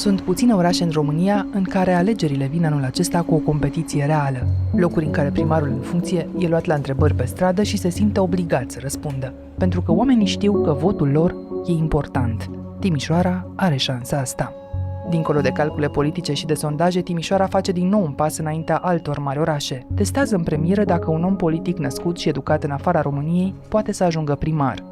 Sunt puține orașe în România în care alegerile vin anul acesta cu o competiție reală, locuri în care primarul în funcție e luat la întrebări pe stradă și se simte obligat să răspundă, pentru că oamenii știu că votul lor e important. Timișoara are șansa asta. Dincolo de calcule politice și de sondaje, Timișoara face din nou un pas înaintea altor mari orașe. Testează în premieră dacă un om politic născut și educat în afara României poate să ajungă primar.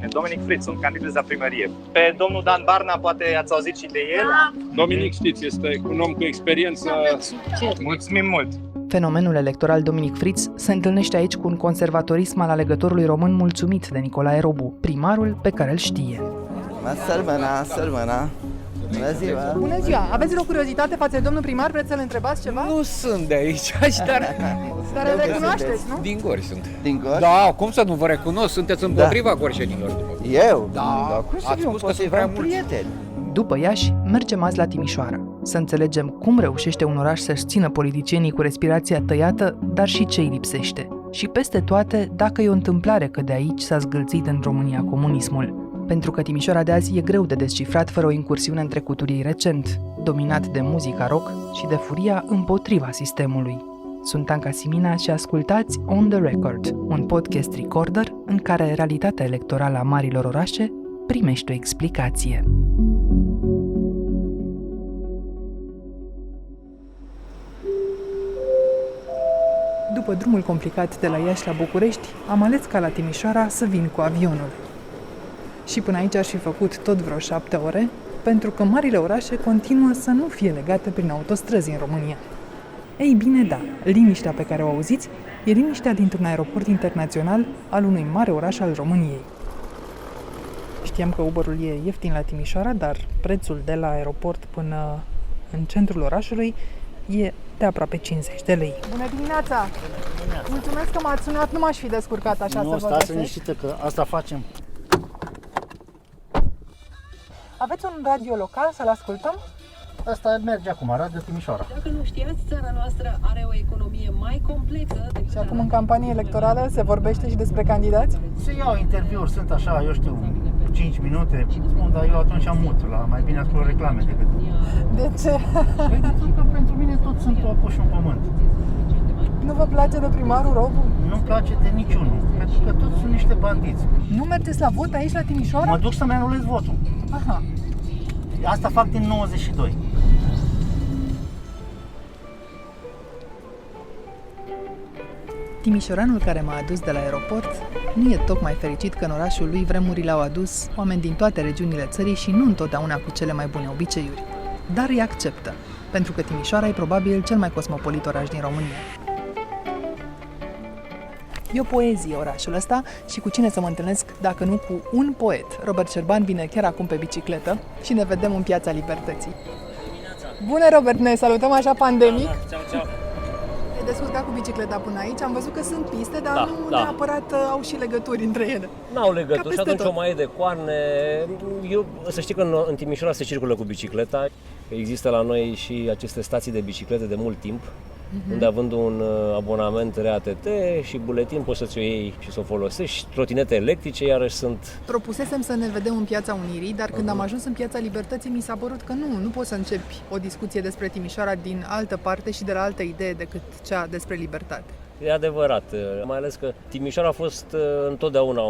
Dominic Fritz, un candidat la primărie. Pe domnul Dan Barna, poate ați auzit și de el. Dominic, știți, este un om cu experiență. Mulțumim mult! Fenomenul electoral Dominic Fritz se întâlnește aici cu un conservatorism al alegătorului român mulțumit de Nicolae Robu, primarul pe care îl știe. Sărbăna! Bună ziua! Bună ziua! Aveți o curiozitate față de domnul primar? Vreți să-l întrebați ceva? Nu sunt de aici, Dar îl recunoașteți, nu? din Gorj sunt. Din Gorj? Da, cum să nu vă recunosc? Sunteți împotriva gorjenilor. Eu? Da, cum să ați fiu spus că sunt prea împotriva mulți. prieteni? După Iași, mergem azi la Timișoara, să înțelegem cum reușește un oraș să-și țină politicienii cu respirația tăiată, dar și ce îi lipsește. Și peste toate, dacă e o întâmplare că de aici s-a zgâlțit în România comunismul. Pentru că Timișoara de azi e greu de descifrat fără o incursiune în trecutul ei recent, dominat de muzica rock și de furia împotriva sistemului. Sunt Anca Simina și ascultați On The Record, un podcast recorder în care realitatea electorală a marilor orașe primește o explicație. După drumul complicat de la Iași la București, am ales ca la Timișoara să vin cu avionul. Și până aici aș fi făcut tot vreo 7 ore, pentru că marile orașe continuă să nu fie legate prin autostrăzi în România. Ei bine, da, liniștea pe care o auziți e liniștea dintr-un aeroport internațional al unui mare oraș al României. Știam că Uber-ul e ieftin la Timișoara, dar prețul de la aeroport până în centrul orașului e de aproape 50 de lei. Bună dimineața! Mulțumesc că m-ați sunat, nu m-aș fi descurcat așa să vă stați găsesc. liniștită că asta facem. Aveți un radio local să-l ascultăm? Asta merge acum, Radio Timișoara. Dacă nu știați, țara noastră are o economie mai complexă decât Și acum în campanie electorală se vorbește și despre candidați? Se iau interviuri, sunt așa, eu știu, 5 minute, spun, dar eu atunci am mut, la mai bine ascult reclame decât... De ce? Păi, pentru că pentru mine toți sunt o apă și un pământ. Nu vă place de primarul Robu? Nu-mi place de niciunul, pentru că toți sunt niște bandiți. Nu mergeți la vot aici la Timișoara? Mă duc să-mi anulez votul. Aha. Asta fac din 92. Timișoranul care m-a adus de la aeroport nu e tocmai fericit că în orașul lui vremurile au adus oameni din toate regiunile țării și nu întotdeauna cu cele mai bune obiceiuri. Dar îi acceptă, pentru că Timișoara e probabil cel mai cosmopolit oraș din România. E o poezie orașul ăsta și cu cine să mă întâlnesc dacă nu cu un poet. Robert Cerban vine chiar acum pe bicicletă și ne vedem în Piața Libertății. Bună, Robert, ne salutăm așa pandemic. E descurcat cu bicicleta până aici, am văzut că sunt piste, dar nu neapărat au și legături între ele. N-au legături și atunci tot. o mai e de coarne. Eu, să știi că în Timișoara se circulă cu bicicleta. Există la noi și aceste stații de biciclete de mult timp, unde având un abonament RATT și buletin poți să-ți o iei și să o folosești. Trotinete electrice iarăși sunt. Propusesem să ne vedem în Piața Unirii, dar când am ajuns în Piața Libertății mi s-a părut că nu poți să începi o discuție despre Timișoara din altă parte și de la altă idee decât cea despre libertate. E adevărat, mai ales că Timișoara a fost întotdeauna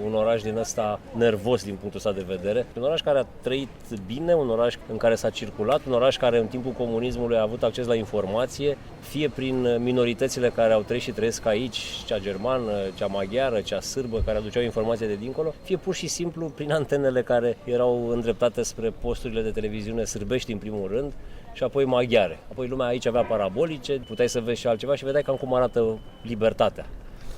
un oraș din ăsta nervos din punctul ăsta de vedere. Un oraș care a trăit bine, un oraș în care s-a circulat, un oraș care în timpul comunismului a avut acces la informație, fie prin minoritățile care au trăit și trăiesc aici, cea germană, cea maghiară, cea sârbă, care aduceau informație de dincolo, fie pur și simplu prin antenele care erau îndreptate spre posturile de televiziune sârbești în primul rând, și apoi maghiare. Apoi lumea aici avea parabolice, puteai să vezi și altceva și vedeai cam cum arată libertatea.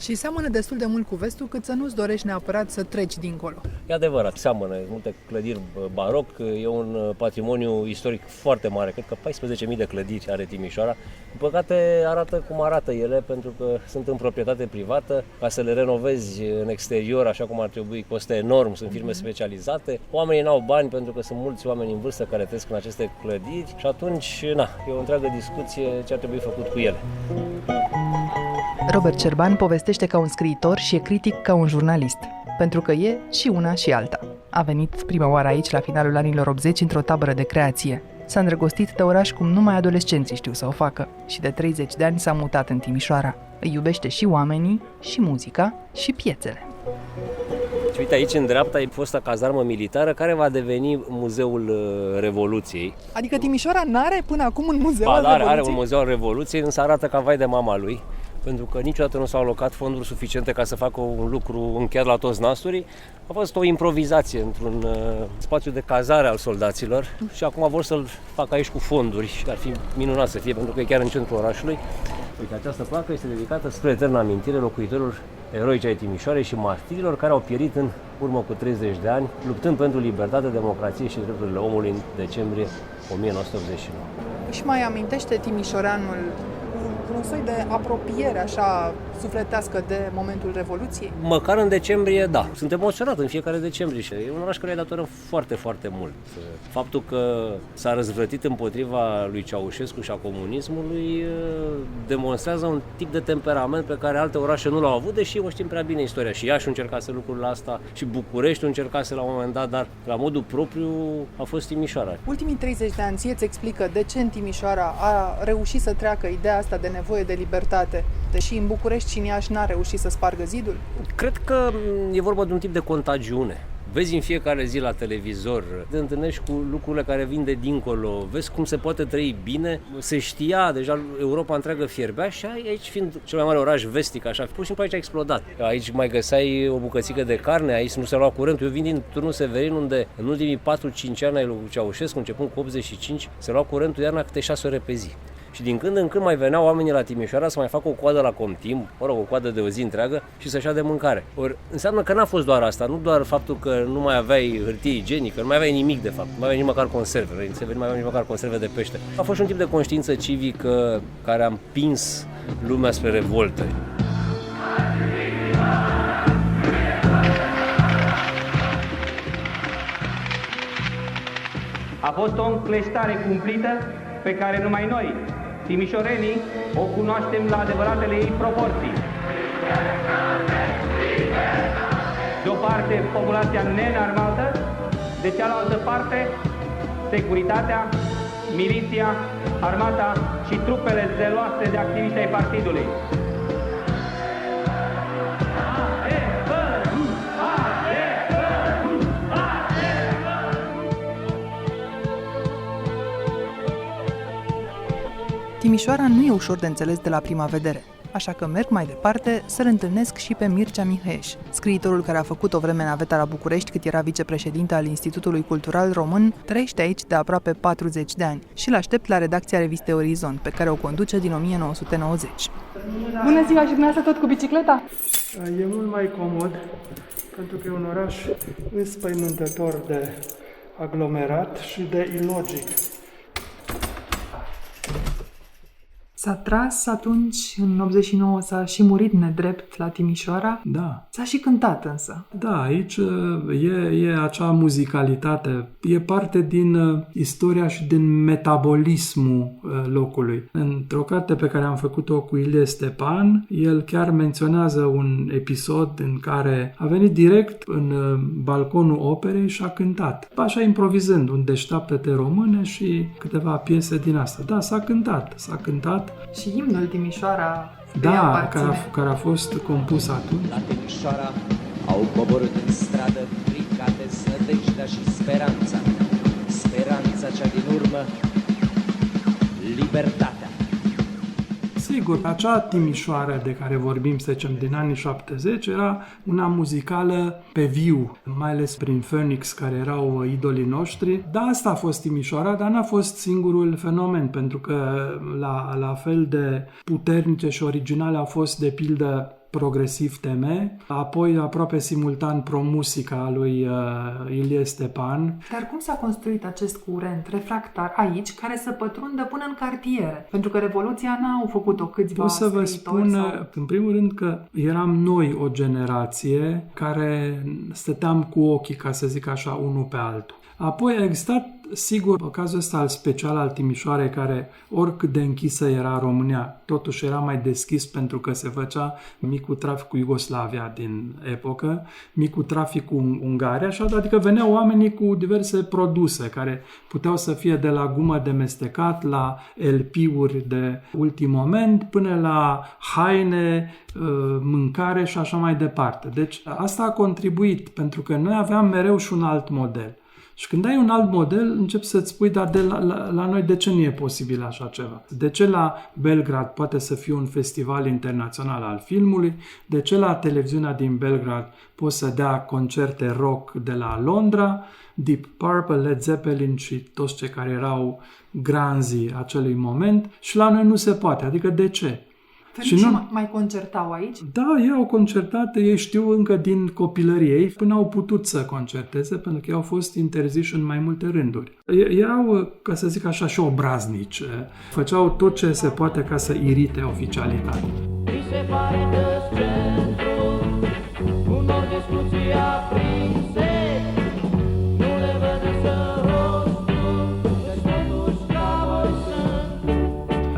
Și seamănă destul de mult cu vestul, cât să nu-ți dorești neapărat să treci dincolo. E adevărat, seamănă, multe clădiri baroc, e un patrimoniu istoric foarte mare, cred că 14.000 de clădiri are Timișoara. Din păcate arată cum arată ele, pentru că sunt în proprietate privată, ca să le renovezi în exterior așa cum ar trebui, costă enorm, sunt firme specializate. Oamenii n-au bani pentru că sunt mulți oameni în vârstă care trăiesc în aceste clădiri și atunci, e o întreagă discuție ce ar trebui făcut cu ele. Robert Cerban povestește ca un scriitor și e critic ca un jurnalist. pentru că e și una și alta. A venit prima oară aici la finalul anilor 80 într-o tabără de creație. S-a îndrăgostit de oraș cum numai adolescenții știu să o facă și de 30 de ani s-a mutat în Timișoara. Îi iubește și oamenii, și muzica, și piețele. Și uite, aici în dreapta e fosta cazarmă militară care va deveni Muzeul Revoluției. Adică Timișoara n-are până acum un muzeu al Are Revoluției? un Muzeu al Revoluției, însă arată ca vai de mama lui, pentru că niciodată nu s-au alocat fonduri suficiente ca să facă un lucru încheiat la toți nasturii. A fost o improvizație într-un spațiu de cazare al soldaților și acum vor să-l facă aici cu fonduri și ar fi minunat să fie, pentru că e chiar în centrul orașului. Uite, această placă este dedicată spre eternă amintire locuitorilor eroici ai Timișoarei și martirilor care au pierit în urmă cu 30 de ani, luptând pentru libertate, democrație și drepturile omului în decembrie 1989. Își mai amintește timișoreanul un soi de apropiere așa sufletească de momentul Revoluției? Măcar în decembrie, da. Sunt emoționat în fiecare decembrie și e un oraș care îi datorăm foarte, foarte mult. Faptul că s-a răzvrătit împotriva lui Ceaușescu și a comunismului demonstrează un tip de temperament pe care alte orașe nu l-au avut, deși o știm prea bine istoria. Și Iași încercase lucrul ăsta și București încercase la un moment dat, dar la modul propriu a fost Timișoara. Ultimii 30 de ani ție îți explică de ce în Timișoara a reușit să treacă ideea asta de nevoie de libertate, deși în București și în Iași n-a reușit să spargă zidul? Cred că e vorba de un tip de contagiune. Vezi în fiecare zi la televizor, te întâlnești cu lucrurile care vin de dincolo, vezi cum se poate trăi bine, se știa, deja Europa întreagă fierbea și aici fiind cel mai mare oraș vestic, așa, pur și simplu aici a explodat. Aici mai găseai o bucățică de carne, aici nu se lua curentul. Eu vin din Turnul Severin, unde în ultimii 4-5 ani ai lui Ceaușescu, începând cu 85, se lua curentul iarna câte 6 ore pe zi. Și din când în când mai veneau oamenii la Timișoara să mai facă o coadă la Comtim, o coadă de o zi întreagă și să-și ia de mâncare. Ori înseamnă că n-a fost doar asta, nu doar faptul că nu mai aveai hârtie igienică, nu mai aveai nimic de fapt, nu mai aveai nici măcar conserve, nu mai aveai nici măcar conserve de pește. A fost și un tip de conștiință civică care a împins lumea spre revolte. A fost o încleștare cumplită pe care numai noi, timișorenii, o cunoaștem la adevăratele ei proporții. De o parte, populația neînarmată, de cealaltă parte, securitatea, miliția, armata și trupele zeloase de activiști ai partidului. Timișoara nu e ușor de înțeles de la prima vedere, așa că merg mai departe să-l întâlnesc și pe Mircea Mihăieș, scriitorul care a făcut o vreme naveta la București cât era vicepreședinte al Institutului Cultural Român, trăiește aici de aproape 40 de ani și îl aștept la redacția revistei Orizont, pe care o conduce din 1990. Bună ziua, și dumneavoastră tot cu bicicleta? E mult mai comod, pentru că e un oraș înspăimântător de aglomerat și de ilogic. S-a tras atunci, în 89, s-a și murit nedrept la Timișoara. Da. S-a și cântat însă. Da, aici e acea muzicalitate. E parte din istoria și din metabolismul locului. Într-o carte pe care am făcut-o cu Ilie Stepan, el chiar menționează un episod în care a venit direct în balconul operei și a cântat. Așa improvizând, un Deșteaptă-te române și câteva piese din asta. Da, s-a cântat. Și imnul Timișoara care a fost compus atunci. La Timișoara au coborât în stradă frica, deznădejdea și speranța. Speranța cea din urmă, libertatea. Sigur, acea Timișoară de care vorbim, să zicem, din anii 70, era una muzicală pe viu, mai ales prin Phoenix, care erau idolii noștri. Da, asta a fost Timișoara, dar n-a fost singurul fenomen, pentru că la fel de puternice și originale au fost, de pildă, Progresiv TV, apoi aproape simultan Pro-Musica lui Ilie Stepan. Dar cum s-a construit acest curent refractar aici, care să pătrundă până în cartiere? Pentru că Revoluția n-au făcut-o câțiva Pot să vă spun, sau... în primul rând, că eram noi o generație care stăteam cu ochii, ca să zic așa, unul pe altul. Apoi a existat sigur, cazul ăsta al special al Timișoarei, care oricât de închisă era România, totuși era mai deschis pentru că se făcea micul trafic cu Iugoslavia din epocă, micul trafic cu Ungaria, adică veneau oamenii cu diverse produse care puteau să fie de la gumă de mestecat, la LP-uri de ultim moment, până la haine, mâncare și așa mai departe. Deci asta a contribuit, pentru că noi aveam mereu și un alt model. Și când ai un alt model, începi să-ți spui, dar la noi de ce nu e posibil așa ceva? De ce la Belgrad poate să fie un festival internațional al filmului? De ce la televiziunea din Belgrad poți să dea concerte rock de la Londra, Deep Purple, Led Zeppelin și toți cei care erau granzii acelui moment, și la noi nu se poate? Adică de ce? Și nu mai concertau aici? Da, ei au concertat, ei știu încă din copilărie, ei până au putut să concerteze, pentru că ei au fost interziși în mai multe rânduri. Erau, ca să zic așa, și obraznici. Făceau tot ce se poate ca să irite oficialitatea.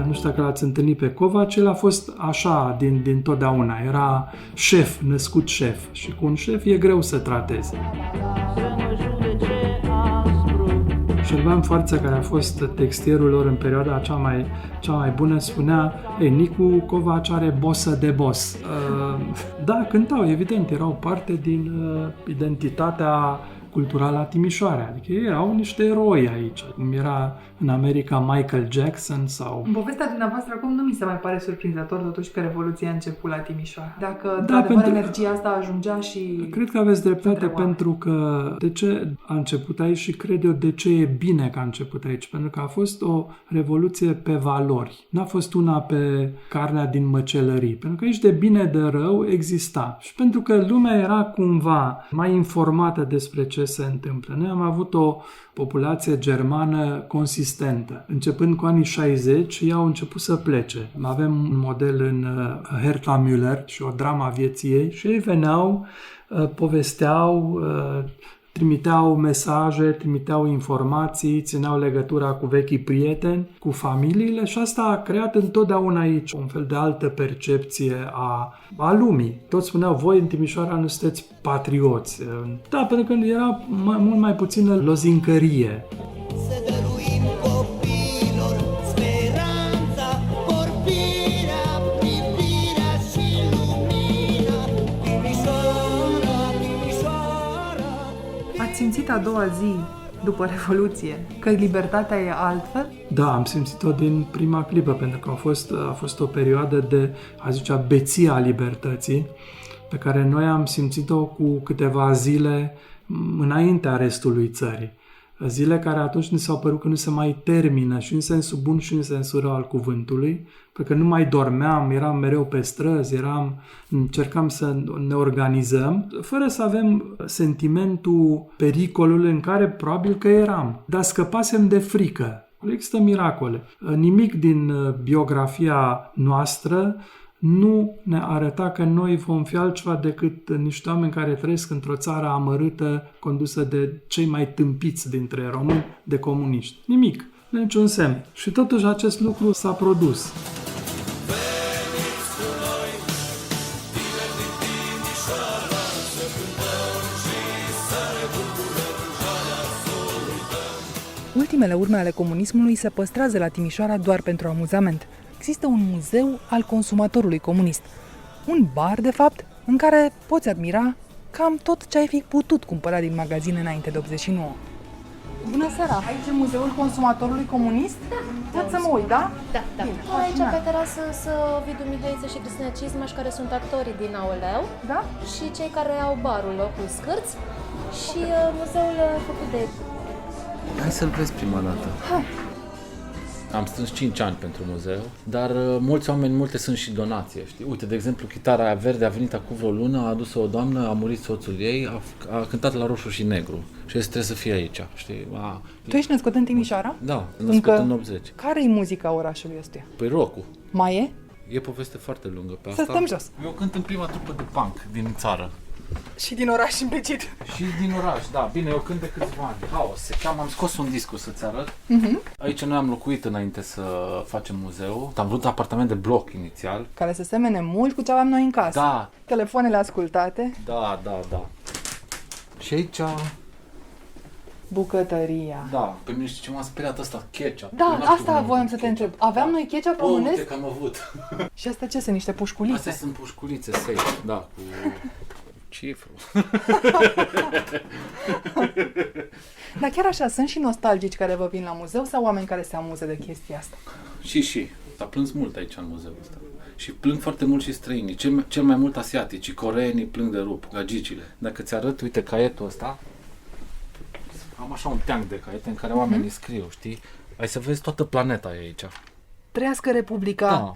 Nu știu dacă l-ați întâlnit pe Covaci, el a fost așa din totdeauna. Era șef, născut șef. Și cu un șef e greu să tratezi. Șerban Foarță, care a fost textierul lor în perioada cea mai bună, spunea: Nicu Covaci are bossă de boss. Da, cântau, evident, erau parte din identitatea culturală a Timișoarei. Adică ei erau niște eroi aici, cum era în America Michael Jackson sau... În povestea dumneavoastră acum nu mi se mai pare surprinzător totuși că Revoluția a început la Timișoara. Dacă într-adevăr energia asta ajungea și... Cred că aveți dreptate, pentru că de ce a început aici și cred eu de ce e bine că a început aici. Pentru că a fost o revoluție pe valori. N-a fost una pe carnea din măcelării. Pentru că aici de bine de rău exista. Și pentru că lumea era cumva mai informată despre ce se întâmplă. Noi am avut o populație germană consistentă. Începând cu anii 60, ei au început să plece. Avem un model în Herta Müller și o drama a vieții ei și ei veneau, povesteau, trimiteau mesaje, trimiteau informații, țineau legătura cu vechii prieteni, cu familiile, și asta a creat întotdeauna aici un fel de altă percepție a lumii. Toți spuneau: voi în Timișoara nu sunteți patrioți. Da, pentru că era mult mai puțină lozincărie. Ați simțit a doua zi după Revoluție că libertatea e altfel? Da, am simțit-o din prima clipă, pentru că a fost o perioadă de, a zicea, beție a libertății, pe care noi am simțit-o cu câteva zile înaintea restului țării. Zile care atunci ni s-au părut că nu se mai termină, și în sensul bun și în sensul rău al cuvântului, pentru că nu mai dormeam, eram mereu pe străzi, încercam să ne organizăm, fără să avem sentimentul pericolului în care probabil că eram. Dar scăpasem de frică. Există miracole. Nimic din biografia noastră nu ne arăta că noi vom fi altceva decât niște oameni care trăiesc într-o țară amărâtă, condusă de cei mai tâmpiți dintre români, de comuniști. Nimic. Nu e niciun semn. Și totuși acest lucru s-a produs. Ultimele urme ale comunismului se păstrează la Timișoara doar pentru amuzament. Există un muzeu al consumatorului comunist. Un bar, de fapt, în care poți admira cam tot ce ai fi putut cumpăra din magazine înainte de 89. Bună seara! Aici e Muzeul Consumatorului Comunist? Da. Pot să mă uit, da? Da. Aici pe terasă să Vidu Mihăiță și Cristina Cismaș, care sunt actorii din Aoleu. Da? Și cei care au barul Locul Scârț. Și muzeul făcut de... Hai să-l vezi prima dată. Hai! Am strâns 5 ani pentru muzeu, dar multe sunt și donație, știi? Uite, de exemplu, chitara aia verde a venit acum vreo lună, a adus-o o doamnă, a murit soțul ei, a cântat la roșu și negru și trebuie să fie aici, știi? Tu ești născut în Timișoara? Da, născut în 80. Care e muzica orașului ăstuia? Păi rock-ul. Mai e? E poveste foarte lungă pe să asta. stăm jos. Eu cânt în prima trupă de punk din țară. Și din oraș implicit. Și din oraș, da, bine, eu cânt de câțiva ani. Haos, se cheamă, am scos un disc, o să-ți arăt. Aici noi am locuit înainte să facem muzeu. Am vrut apartament de bloc inițial. Care se semene mult cu ce aveam noi în casă. Da. Telefoanele ascultate. Da. Și aici, Bucătăria. da, pe mine știi ce m-a speriat ăsta? Ketchup. Da, Eu n-am știut asta cum voiam am să te ketchup. întreb. Aveam noi ketchup Uite românesc? că am avut. Și astea ce sunt? Niște pușculițe? Astea sunt pușculițe safe, da, cu cifru. Dar chiar așa, sunt și nostalgici care vă vin la muzeu sau oameni care se amuză de chestia asta? Și. S-a plâns mult aici în muzeul ăsta. Și plâng foarte mult și străinii, cel mai mult asiatici, coreenii plâng de rup, gagicile. Dacă ți arăt, uite, caietul ăsta, am așa un teanc de caiete în care oamenii scriu, știi? Ai să vezi toată planeta e aici. Trăiască Republica! Da.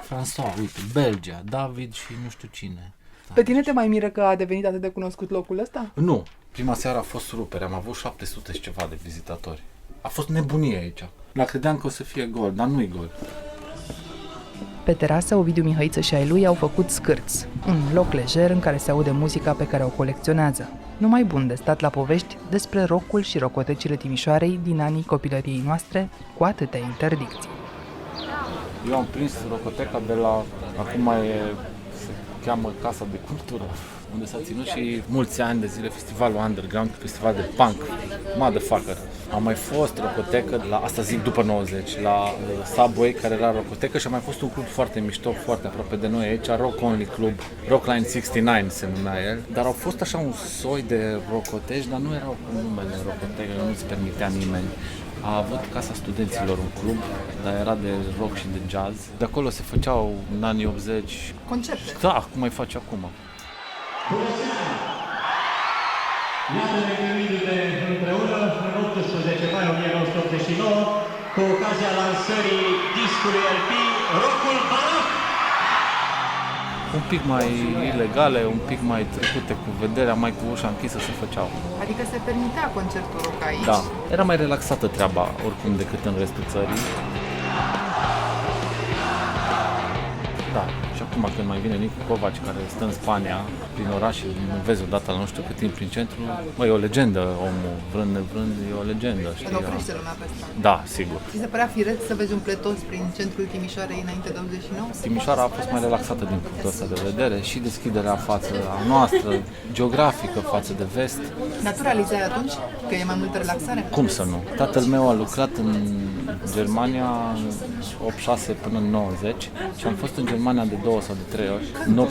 François, uite, Belgia, David și nu știu cine. Pe tine te mai miră că a devenit atât de cunoscut locul ăsta? Nu, prima seară a fost rupere, am avut 700 și ceva de vizitatori. A fost nebunie aici. Dar credeam că o să fie gol, dar nu-i gol. Pe terasă, Ovidiu Mihăiță și ai lui au făcut scârți, un loc lejer în care se aude muzica pe care o colecționează. Numai bun de stat la povești despre rockul și rocotecile Timișoarei din anii copilăriei noastre, cu atâtea interdicții. Eu am prins rocoteca de la, acum se cheamă Casa de Cultură, unde s-a ținut și mulți ani de zile festivalul Underground, festival de punk, motherfucker. Am mai fost rocotecă, la asta zic după 90, la Subway, care era rocotecă, și a mai fost un club foarte mișto, foarte aproape de noi aici, Rock Only Club, Rockline 69 se numea el, dar au fost așa un soi de rocoteci, dar nu erau cu numele rocotecă, nu-ți permitea nimeni. A avut Casa Studenților un club, dar era de rock și de jazz. De acolo se făceau în anii 80 concerte. Da, cum mai face acum. Iată reuniunile de împreună în 18 mai 1989 cu ocazia lansării discului LP Rockul Baroc. Un pic mai ilegale, un pic mai trecute cu vederea, mai cu ușa închisă se făceau. Adică se permitea concertul rock aici? Da, era mai relaxată treaba oricum decât în restul țării. Da, și acum când mai vine Nicu Covaci, care stă în Spania, prin oraș, nu vezi odată la nu știu cât timp prin centru, e o legendă omul, vrând nevrând, e o legendă, știi? Îl oprește lumea pe asta. Da, sigur. Ți se părea fireț să vezi un pletos prin centrul Timișoarei înainte de 89? Timișoara a fost mai relaxată din punctul ăsta de vedere și deschiderea față a noastră, geografică față de vest. Naturalizai atunci că e mai multă relaxare? Cum să nu? Tatăl meu a lucrat în Germania 86 până în 90 și am fost în Germania de 2 sau de 3 ori, în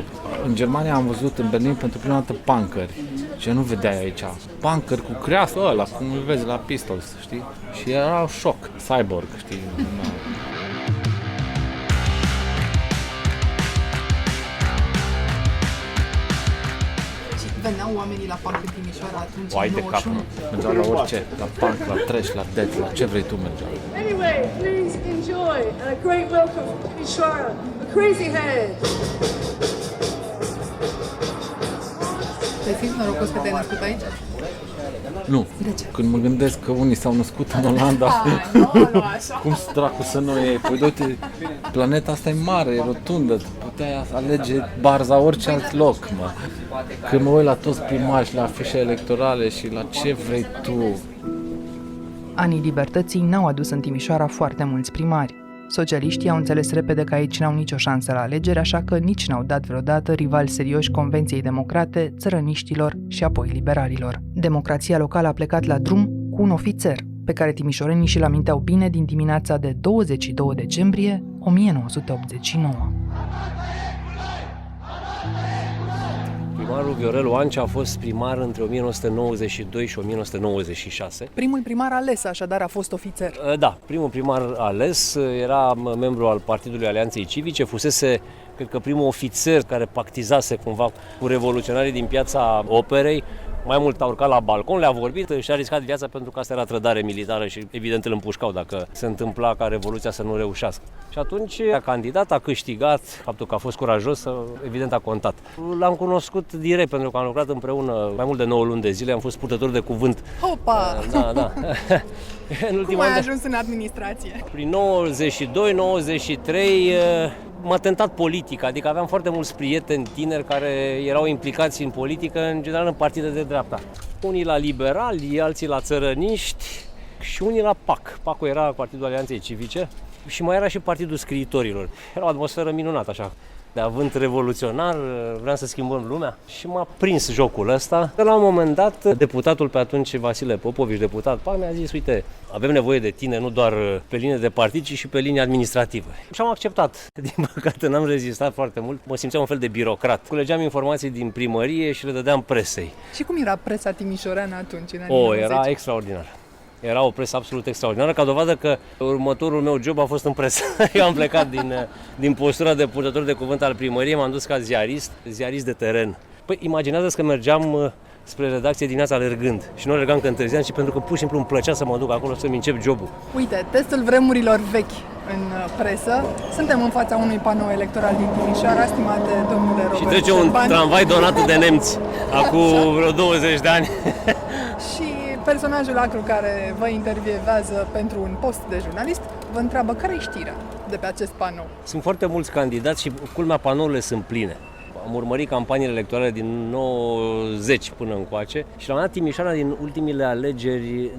87-88. În Germania am văzut în Berlin pentru prima dată punkeri și nu vedeai aici. Punkeri cu creasă ăla, cum îl vezi la Pistols, știi? Și era șoc, cyborg, știi? Veneau oamenii la punk în Timișoara atunci, Oai în de cap, 91? mergeau la orice, la punk, la trash, la death, la ce vrei tu mergeau. Anyway, please enjoy a great welcome from Timișoara, Crazy Head. Te simți norocos că te-ai născut aici? Nu. De ce? Când mă gândesc că unii s-au născut în Olanda, nu așa. cum dracu să nu e? Păi uite, planeta asta e mare, e rotundă, puteai alege Barza orice alt loc, mă. Când mă uit la toți primarii și la afișe electorale și la ce vrei tu. Anii libertății n-au adus în Timișoara foarte mulți primari. Socialiștii au înțeles repede că aici n-au nicio șansă la alegeri, așa că nici n-au dat vreodată rivali serioși Convenției Democrate, țărăniștilor și apoi liberalilor. Democrația locală a plecat la drum cu un ofițer, pe care timișorenii și-l aminteau bine din dimineața de 22 decembrie 1989. Primarul Viorel Oancea a fost primar între 1992 și 1996. Primul primar ales, așadar, a fost ofițer. Da, primul primar ales era membru al Partidului Alianței Civice, fusese, cred că, primul ofițer care pactizase cumva cu revoluționarii din Piața Operei. Mai mult a urcat la balcon, le-a vorbit și a riscat viața pentru că asta era trădare militară și evident îl împușcau dacă se întâmpla ca Revoluția să nu reușească. Și atunci a candidat, a câștigat, faptul că a fost curajos, evident a contat. L-am cunoscut direct pentru că am lucrat împreună mai mult de 9 luni de zile, am fost purtător de cuvânt. Hopa! Da. Cum ai ajuns în administrație? Prin 92-93 m-a tentat politica, adică aveam foarte mulți prieteni tineri care erau implicați în politică, în general în partide de dreapta. Unii la liberali, alții la țărăniști și unii la PAC. PAC-ul era Partidul Alianței Civice și mai era și Partidul Scriitorilor. Era o atmosferă minunată așa, de avânt revoluționar, vreau să schimbăm lumea și m-a prins jocul ăsta. La un moment dat, deputatul pe atunci, Vasile Popovici, deputat PAC, mi-a zis, uite, avem nevoie de tine nu doar pe linie de partid, ci și pe linie administrativă. Și am acceptat. Din păcate n-am rezistat foarte mult, mă simțeam un fel de birocrat. Culegeam informații din primărie și le dădeam presei. Și cum era presa timișoreană atunci, în anii 90? Era extraordinar. Era o presă absolut extraordinară, ca dovadă că următorul meu job a fost în presă. Eu am plecat din postura de purtător de cuvânt al primăriei, m-am dus ca ziarist de teren. Păi imaginează că mergeam spre redacție dimineața alergând și nu alergam că întârziam, ci pentru că pur și simplu îmi plăcea să mă duc acolo să-mi încep jobul. Uite, testul vremurilor vechi în presă. Suntem în fața unui panou electoral din Timișoara, stimate domnule Robert. Și trece un tramvai donat de nemți, acum vreo 20 de ani. Și personajul acru care vă intervievează pentru un post de jurnalist vă întreabă care e știrea de pe acest panou. Sunt foarte mulți candidați și culmea panourile sunt pline. Am urmărit campaniile electorale din 90 până încoace și la un dat Timișoara din ultimile alegeri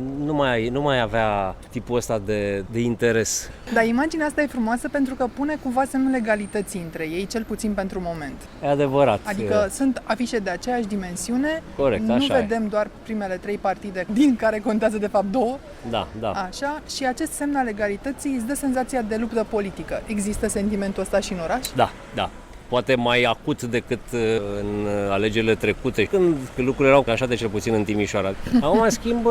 nu mai avea tipul ăsta de interes. Dar imaginea asta e frumoasă pentru că pune cumva semnul legalității între ei, cel puțin pentru moment. E adevărat. Adică sunt afișe de aceeași dimensiune, corect, nu așa vedem doar primele 3 partide, din care contează de fapt 2. Da. Așa, și acest semn al legalității îți dă senzația de luptă politică. Există sentimentul ăsta și în oraș? Da. Poate mai acut decât în alegerile trecute, când lucrurile erau așa de cel puțin în Timișoara. Acum, în schimb,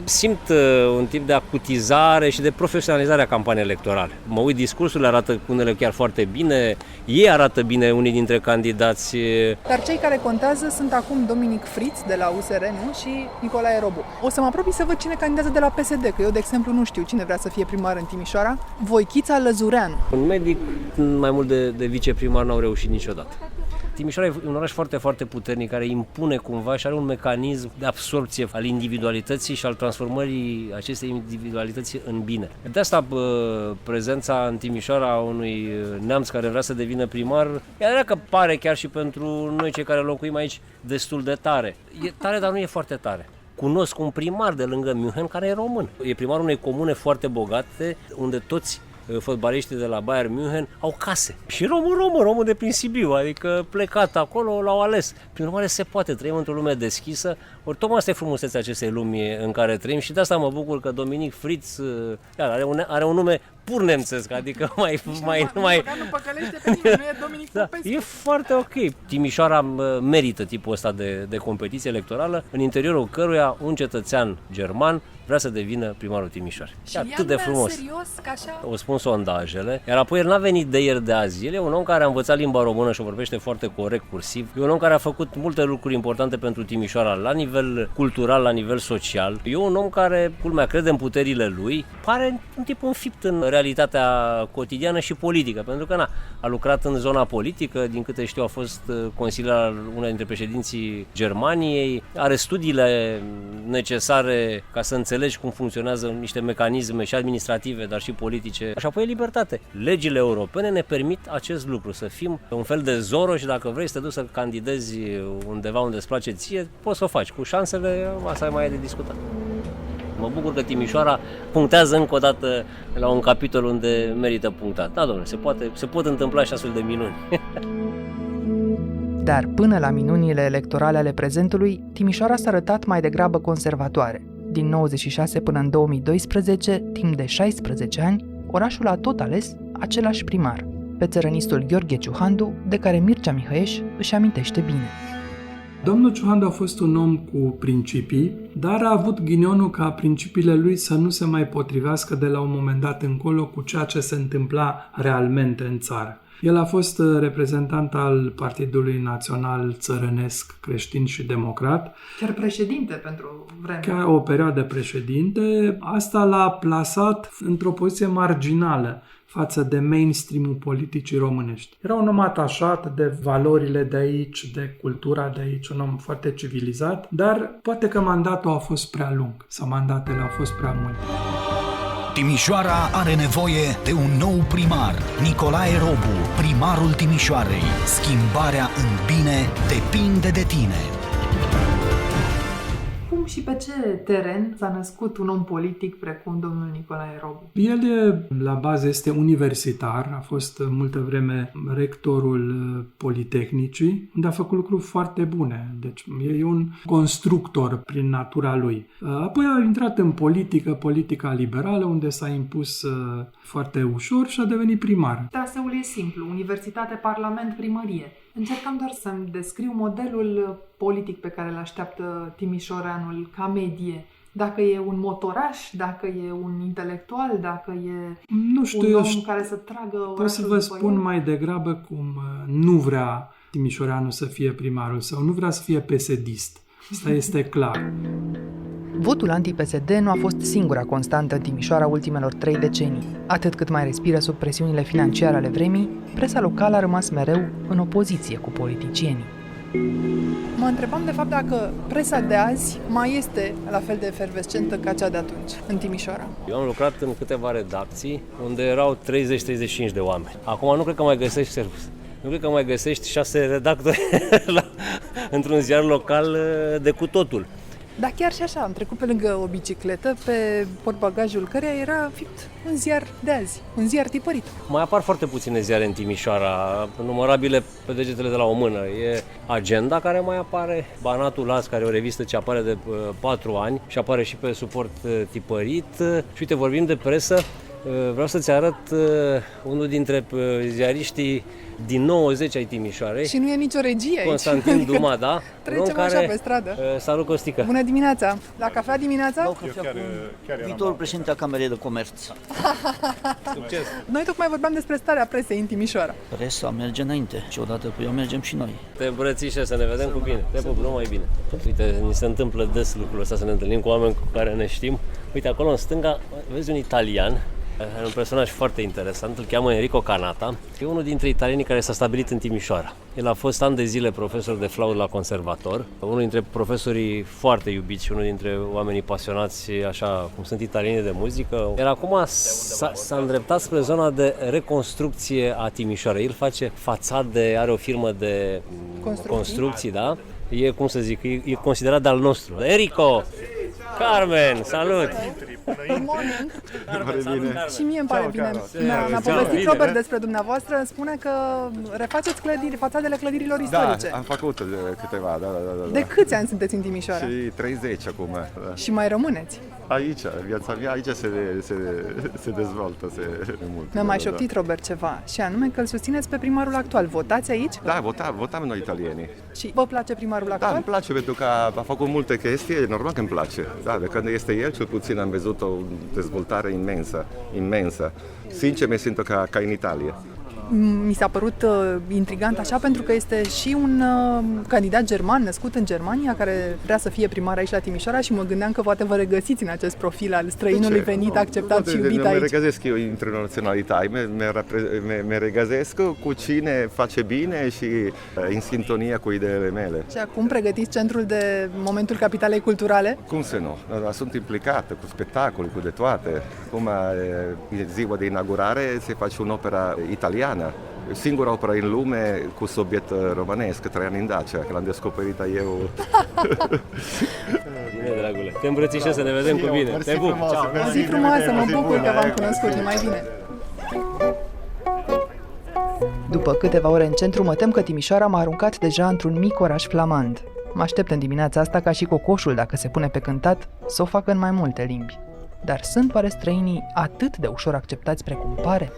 simt un tip de acutizare și de profesionalizare a campaniei electorale. Mă uit, discursurile arată unele chiar foarte bine, ei arată bine unii dintre candidați. Dar cei care contează sunt acum Dominic Fritz de la USR, nu? Și Nicolae Robu. O să mă apropii să văd cine candidează de la PSD, că eu, de exemplu, nu știu cine vrea să fie primar în Timișoara. Voichița Lăzureanu. Un medic mai mult de viceprimar n-au reușit niciodată. Timișoara e un oraș foarte, foarte puternic, care impune cumva și are un mecanism de absorbție al individualității și al transformării acestei individualități în bine. De asta prezența în Timișoara a unui neamț care vrea să devină primar, e că pare chiar și pentru noi cei care locuim aici destul de tare. E tare, dar nu e foarte tare. Cunosc un primar de lângă München care e român. E primarul unei comune foarte bogate, unde toți fotbaliștii de la Bayern München au case. Și romul de prin Sibiu, adică plecat acolo, l-au ales. Prin urmare se poate, trăim într-o lume deschisă, ori tocmai asta e frumusețea acestei lumi în care trăim și de asta mă bucur că Dominic Fritz are un nume pur nemțesc, adică nu păcălește pe nimeni, nu e Dominic Popescu. E foarte ok. Timișoara merită tipul ăsta de competiție electorală, în interiorul căruia un cetățean german vrea să devină primarul Timișoarei. Și atât de frumos. Serios, ca așa? O spun sondajele, iar apoi el n-a venit de ieri de azi. El e un om care a învățat limba română și o vorbește foarte corect, cursiv. E un om care a făcut multe lucruri importante pentru Timișoara la nivel cultural, la nivel social. E un om care, culmea, crede în puterile lui. Pare un tip înfipt în realitatea cotidiană și politică, pentru că a lucrat în zona politică, din câte știu a fost consilier al unei dintre președinții Germaniei, are studiile necesare ca să înțelegi cum funcționează niște mecanisme și administrative, dar și politice. Și apoi e libertate. Legile europene ne permit acest lucru, să fim un fel de Zorro și dacă vrei să te duci să candidezi undeva unde îți place ție, poți să o faci. Cu șansele, asta mai e de discutat. Mă bucur că Timișoara punctează încă o dată la un capitol unde merită punctat. Da, domnule, se pot întâmpla și astfel de minuni. Dar până la minunile electorale ale prezentului, Timișoara s-a arătat mai degrabă conservatoare. Din 96 până în 2012, timp de 16 ani, orașul a tot ales același primar, pe țărănistul Gheorghe Ciuhandu, de care Mircea Mihăieș își amintește bine. Domnul Ciuhandu a fost un om cu principii, dar a avut ghinionul ca principiile lui să nu se mai potrivească de la un moment dat încolo cu ceea ce se întâmpla realmente în țară. El a fost reprezentant al Partidului Național Țărănesc Creștin și Democrat. Chiar președinte pentru vreme. Chiar o perioadă președinte. Asta l-a plasat într-o poziție marginală față de mainstream-ul politicii românești. Era un om atașat de valorile de aici, de cultura de aici, un om foarte civilizat, dar poate că mandatul a fost prea lung sau mandatele au fost prea multe. Timișoara are nevoie de un nou primar. Nicolae Robu, primarul Timișoarei. Schimbarea în bine depinde de tine. Cum și pe ce teren s-a născut un om politic precum domnul Nicolae Robu? El, la bază, este universitar, a fost multă vreme rectorul Politehnicii, unde a făcut lucruri foarte bune. Deci e un constructor prin natura lui. Apoi a intrat în politica liberală, unde s-a impus foarte ușor și a devenit primar. Traseul e simplu, universitate, parlament, primărie. Încercam doar să-mi descriu modelul politic pe care îl așteaptă timișoreanul ca medie. Dacă e un motoraș, dacă e un intelectual, dacă e un om care să tragă orașul. Pot să vă spun mai degrabă cum nu vrea timișoreanul să fie primarul sau nu vrea să fie PSD-ist. Asta este clar. Votul anti-PSD nu a fost singura constantă în Timișoara ultimelor 3 decenii. Atât cât mai respiră sub presiunile financiare ale vremii, presa locală a rămas mereu în opoziție cu politicienii. Mă întrebam de fapt dacă presa de azi mai este la fel de efervescentă ca cea de atunci, în Timișoara. Eu am lucrat în câteva redacții unde erau 30-35 de oameni. Acum nu cred că mai găsești servis. Nu cred că mai găsești 6 redactori într-un ziar local de cu totul. Dar chiar și așa, am trecut pe lângă o bicicletă, pe portbagajul căreia era fict un ziar de azi, un ziar tipărit. Mai apar foarte puține ziare în Timișoara, numărabile pe degetele de la o mână. E Agenda care mai apare, Banatul Azi, care e o revistă ce apare de 4 ani și apare și pe suport tipărit. Și uite, vorbim de presă, vreau să-ți arăt unul dintre ziariștii din 90 ai Timișoarei. Și nu e nicio regie aici. Constantin Duma, da? Trecem așa pe stradă. Salut, Costică. Bună dimineața! La cafea dimineața? Viitorul președinte al Camerei de Comerț. Succes! Noi tocmai vorbeam despre starea presei în Timișoara. Presa merge înainte și odată cu ea mergem și noi. Te îmbrățișe să ne vedem cu bine. Te pup, numai bine. Uite, ni se întâmplă des lucrul ăsta, să ne întâlnim cu oameni cu care ne știm. Uite, acolo în stânga vezi un italian. E un personaj foarte interesant, îl cheamă Enrico Canata. E unul dintre italienii care s-a stabilit în Timișoara. El a fost ani de zile profesor de flaută la conservator, unul dintre profesorii foarte iubiți și unul dintre oamenii pasionați, așa cum sunt italienii de muzică. Iar acum s-a îndreptat spre zona de reconstrucție a Timișoarei. El face fațade, are o firmă de construcții, da? E, cum să zic, e considerat de-al nostru. Enrico! Carmen, salut! Good morning! Și mie îmi pare bine. Mi-a povestit Robert despre dumneavoastră, spune că refaceți fațadele clădirilor istorice. Da, am făcut câteva, da. De câți ani sunteți în Timișoara? Și 30 acum. Da. Și mai rămâneți? Aici, viața mea aici se dezvoltă, mult. Mi-a mai șoptit Robert ceva, și anume că îl susțineți pe primarul actual. Votați aici? Da, votam noi italienii. Și vă place primarul actual? Da, îmi place pentru că a făcut multe chestii, e normal că îmi place. Da, de când este el, cel puțin am văzut o dezvoltare imensă. Sincer, mi simt ca în Italia. Mi s-a părut intrigant așa pentru că este și un candidat german născut în Germania care vrea să fie primar aici la Timișoara și mă gândeam că poate vă regăsiți în acest profil al străinului venit, acceptat și iubit aici. Mă regăsesc eu internaționalitate, mă regăsesc cu cine face bine și în sintonia cu ideile mele. Și acum pregătiți centrul de momentul Capitalei Culturale? Cum să nu? Sunt implicată cu spectacole, cu de toate. Cum ziua de inaugurare se face un'opera italiană. Singura opera în lume cu subiect românesc, Traian în Dacia, că l-am descoperit eu. Bine, dragule, te îmbrățișez să ne vedem cu bine. Te pup! O zi frumoasă, mă bucur că v-am cunoscut, numai bine! După câteva ore în centru, mă tem că Timișoara m-a aruncat deja într-un mic oraș flamand. Mă aștept în dimineața asta ca și cocoșul, dacă se pune pe cântat, să o facă în mai multe limbi. Dar sunt oare străinii atât de ușor acceptați precum pare?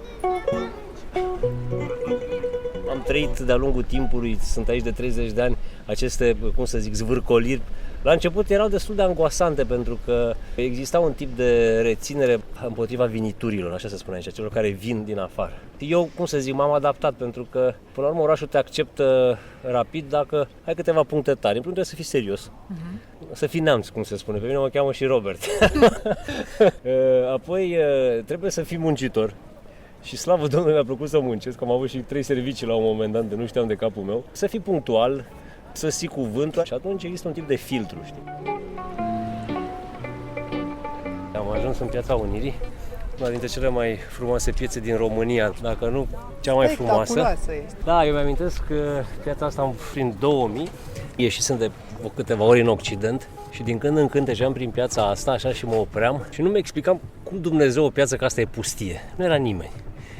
Am trăit de-a lungul timpului, sunt aici de 30 de ani, aceste, cum să zic, zvârcoliri. La început erau destul de angoasante pentru că exista un tip de reținere împotriva viniturilor, așa se spune aici, celor care vin din afară. Eu, cum să zic, m-am adaptat pentru că, până la urmă, orașul te acceptă rapid dacă ai câteva puncte tari. În primul rând, trebuie să fii serios, să fii neamț, cum se spune. Pe mine mă cheamă și Robert. Apoi, trebuie să fii muncitor. Și slavă Domnului, mi-a plăcut să muncesc, am avut și 3 servicii la un moment dat, de nu știam de capul meu. Să fii punctual, să ții cuvântul și atunci există un tip de filtru, știi? Am ajuns în Piața Unirii, una dintre cele mai frumoase piețe din România, dacă nu cea mai frumoasă. Spectaculoasă este. Da, eu mi-amintesc că piața asta prin 2000 ieșisem de câteva ori în Occident și din când în când treceam prin piața asta așa și mă opream și nu mi explicam cum Dumnezeu o piață că asta e pustie. Nu era nimeni.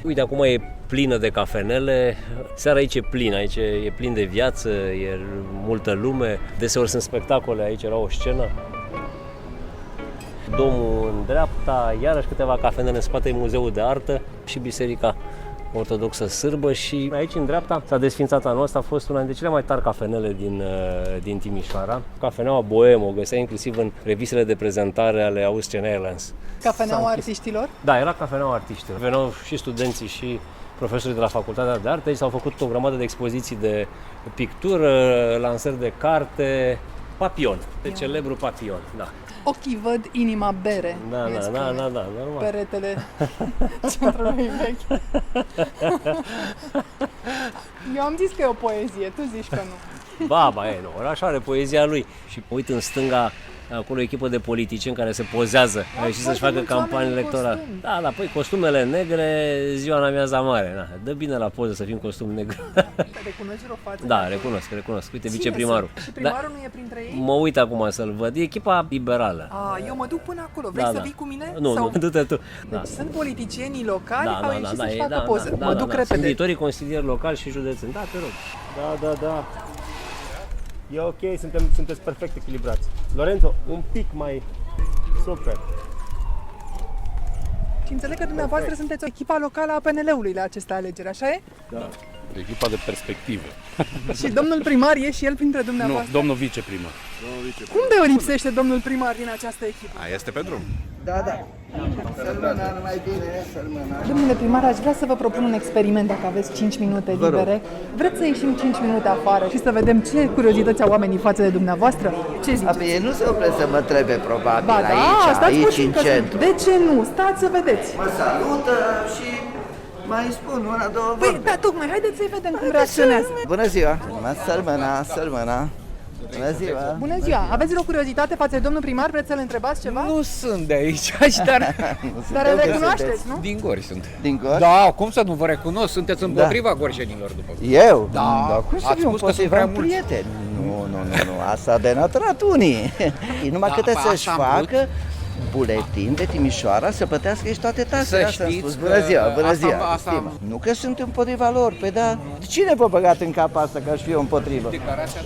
Uite, acum e plină de cafenele, seara aici e plin, aici e plin de viață, e multă lume, deseori sunt spectacole, aici era o scenă. Domul în dreapta, iarăși câteva cafenele, în spate e Muzeul de Artă și Biserica Ortodoxă Sârbă și aici în dreapta s-a desfințat anul ăsta, a fost una dintre cele mai tari cafenele din Timișoara. Cafeneaua Bohem, o găsea inclusiv în revistele de prezentare ale Austrian Airlines. Cafeneaua artiștilor? Da, era cafeneaua artiștilor. Veneau și studenții și profesorii de la Facultatea de Arte, aici s-au făcut o grămadă de expoziții de pictură, lansări de carte, Papion, de celebru Papion, da. Ochii văd, inima bere. Da, normal. Peretele centrului vechi. Eu am zis că e o poezie, tu zici că nu. Ba, nu, așa are poezia lui. Și uit în stânga, acolo o echipă de politicieni care se pozează, a ieșit să-și facă campanii electorale. Da, păi costumele negre, ziua în amiaza mare. Da, dă bine la poză să fim costum negru. Recunoști vreo față? Da, recunosc. Uite, viceprimarul. Și primarul nu e printre ei? Mă uit acum să-l văd. E echipa liberală. Eu mă duc până acolo. Vrei să vii cu mine? Nu, du-te tu. Deci sunt politicienii locali, au ieșit să-și facă poză. Mă duc repede. Sunt viitorii consilieri locali și județeni. Da, te rog. Da. E ok, sunteți perfect echilibrați. Lorenzo, un pic mai super. Și înțeleg că dumneavoastră sunteți echipa locală a PNL-ului la aceste alegeri, așa e? Da. Echipa de perspectivă. Și domnul primar e și el printre dumneavoastră? Nu, domnul viceprimar. Cum de o lipsește domnul primar din această echipă? Este pe drum. Da. Să-l mâna, numai bine, să-l mâna. Domnule primar, aș vrea să vă propun un experiment dacă aveți 5 minute libere. Vreți să ieșim 5 minute afară și să vedem ce curiozități au oamenii față de dumneavoastră? Ce ziceți? Ei nu se opresc să mă întrebe probabil Ba, aici în centru. De ce nu? Stați să vedeți. Mă salută și mai spun una, două vorbe. Păi, da, tocmai, haideți să-i vedem cum reacționează. Bună ziua! Să-l mâna. Bună ziua! Bună ziua! Aveți o curiozitate față de domnul primar? Vreți să-l întrebați ceva? Nu sunt de aici, dar... Dar îl recunoașteți, nu? Din Gori sunt. Din Gori? Da, cum să nu vă recunosc? Sunteți împotriva gorjenilor, după cum. Eu? Da, cum să ați fiu spus că sunt prea mulți. prieten? Nu, asta de naturat unii. Numai câte să-și facă buletin de Timișoara să plătească și toate taxele. Să știți Bună ziua. Asta... Nu că sunt împotriva lor, pe da. Cine v-a băgat în cap asta că aș fi eu împotrivă? Declarația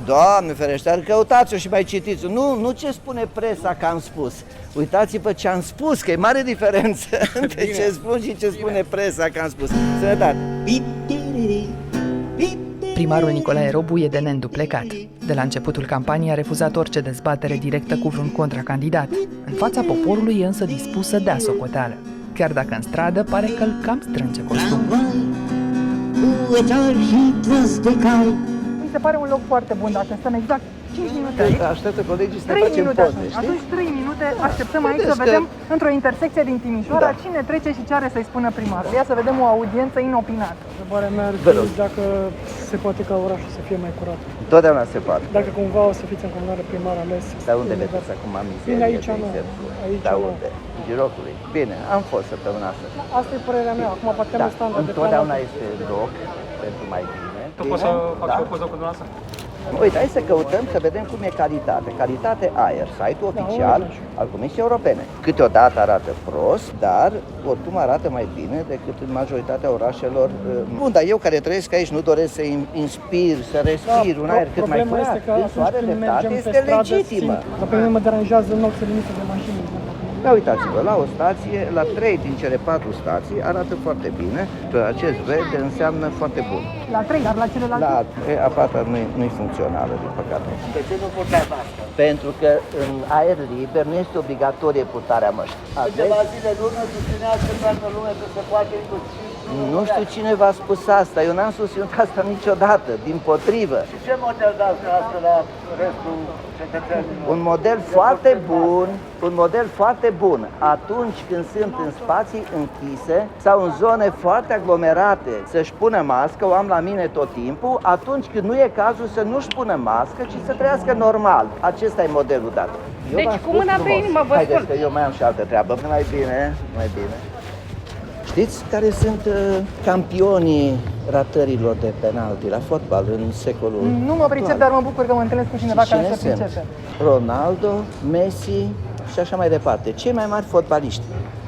Doamne ferește, dar căutați-o și mai citiți-o. Nu ce spune presa că am spus. Uitați-vă ce am spus, că e mare diferență între ce spun și ce spune presa că am spus. Sănătate! Primarul Nicolae Robu e de neînduplecat. De la începutul campaniei a refuzat orice dezbatere directă cu vreun contracandidat. În fața poporului e însă dispus să dea socoteală. Chiar dacă în stradă pare că îl cam strânge costumul. Mi se pare un loc foarte bun dacă stăm exact 5 minute aici. Așteptă colegii să ne 3 facem minute poze, știi? atunci 3 minute așteptăm aici să vedem într-o intersecție din Timișoara cine trece și ce are să-i spună primarul. Ia să vedem o audiență inopinată. Întrebarea mea ar fi dacă se poate ca orașul să fie mai curat. Totdeauna se poate. Dacă cumva o să fiți în continuare primar ales. Dar unde vedeți acum mizerie? Bine, aici nu. Aici Dar nu. unde? În Girocului. Bine, am fost săptămâna asta. Asta e părerea mea. Acum poate Da, nu standard de întotdeauna este loc pentru mai bine. Tu poți să fac și o poză cu dumneavoastră? Uite, hai să căutăm să vedem cum e calitate. Calitate aer, site-ul oficial al Comisiei Europene. Câteodată arată prost, dar oricum arată mai bine decât în majoritatea orașelor. Bun, dar eu care trăiesc aici nu doresc să inspir, să respir un aer cât mai curat. Soare dreptate este legitimă. Dar pe mine mă deranjează noțele limită de mașini. Da, uitați-vă, la o stație, la 3 din cele 4 stații arată foarte bine. Acest verde înseamnă foarte bun. La 3, dar la celelalte? A patra nu-i funcțională, din păcate. De ce nu purtai mască? Pentru că în aer liber nu este obligatorie purtarea măștii. Câteva zile în urmă susțineați că toată lumea să se poate inclusiv Nu știu cine v-a spus asta, eu n-am susținut asta niciodată, dimpotrivă. Și ce model dați asta la restul cetățenilor? Un model foarte bun atunci când sunt în spații închise sau în zone foarte aglomerate să-și pună mască, o am la mine tot timpul, atunci când nu e cazul să nu-și pună mască, ci să trăiască normal. Acesta e modelul dat. Deci cu mâna pe inimă vă spun. Haideți că eu mai am și altă treabă. Mai bine. Știți care sunt campionii ratărilor de penalti la fotbal în secolul Nu mă pricep, dar mă bucur că mă întâlnesc cu cineva care se pricepe. Ronaldo, Messi și așa mai departe. Cei mai mari fotbaliști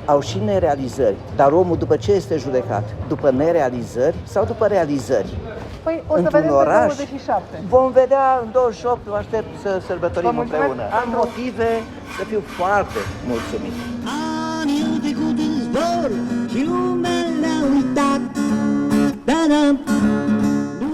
au și nerealizări, dar omul după ce este judecat? După nerealizări sau după realizări? Păi o să vedem pe 27. Vom vedea în 28, vă aștept să sărbătorim împreună. Am motive să fiu foarte mulțumit. Anii trecut în zbor și lumea ne-a uitat.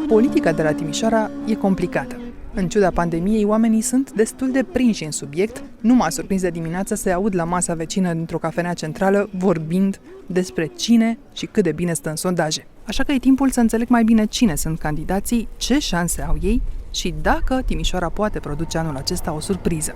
Politica de la Timișoara e complicată. În ciuda pandemiei, oamenii sunt destul de prinși în subiect. Nu m-a surprins de dimineață să-i aud la masa vecină dintr-o cafenea centrală vorbind despre cine și cât de bine stă în sondaje. Așa că e timpul să înțeleg mai bine cine sunt candidații, ce șanse au ei și dacă Timișoara poate produce anul acesta o surpriză.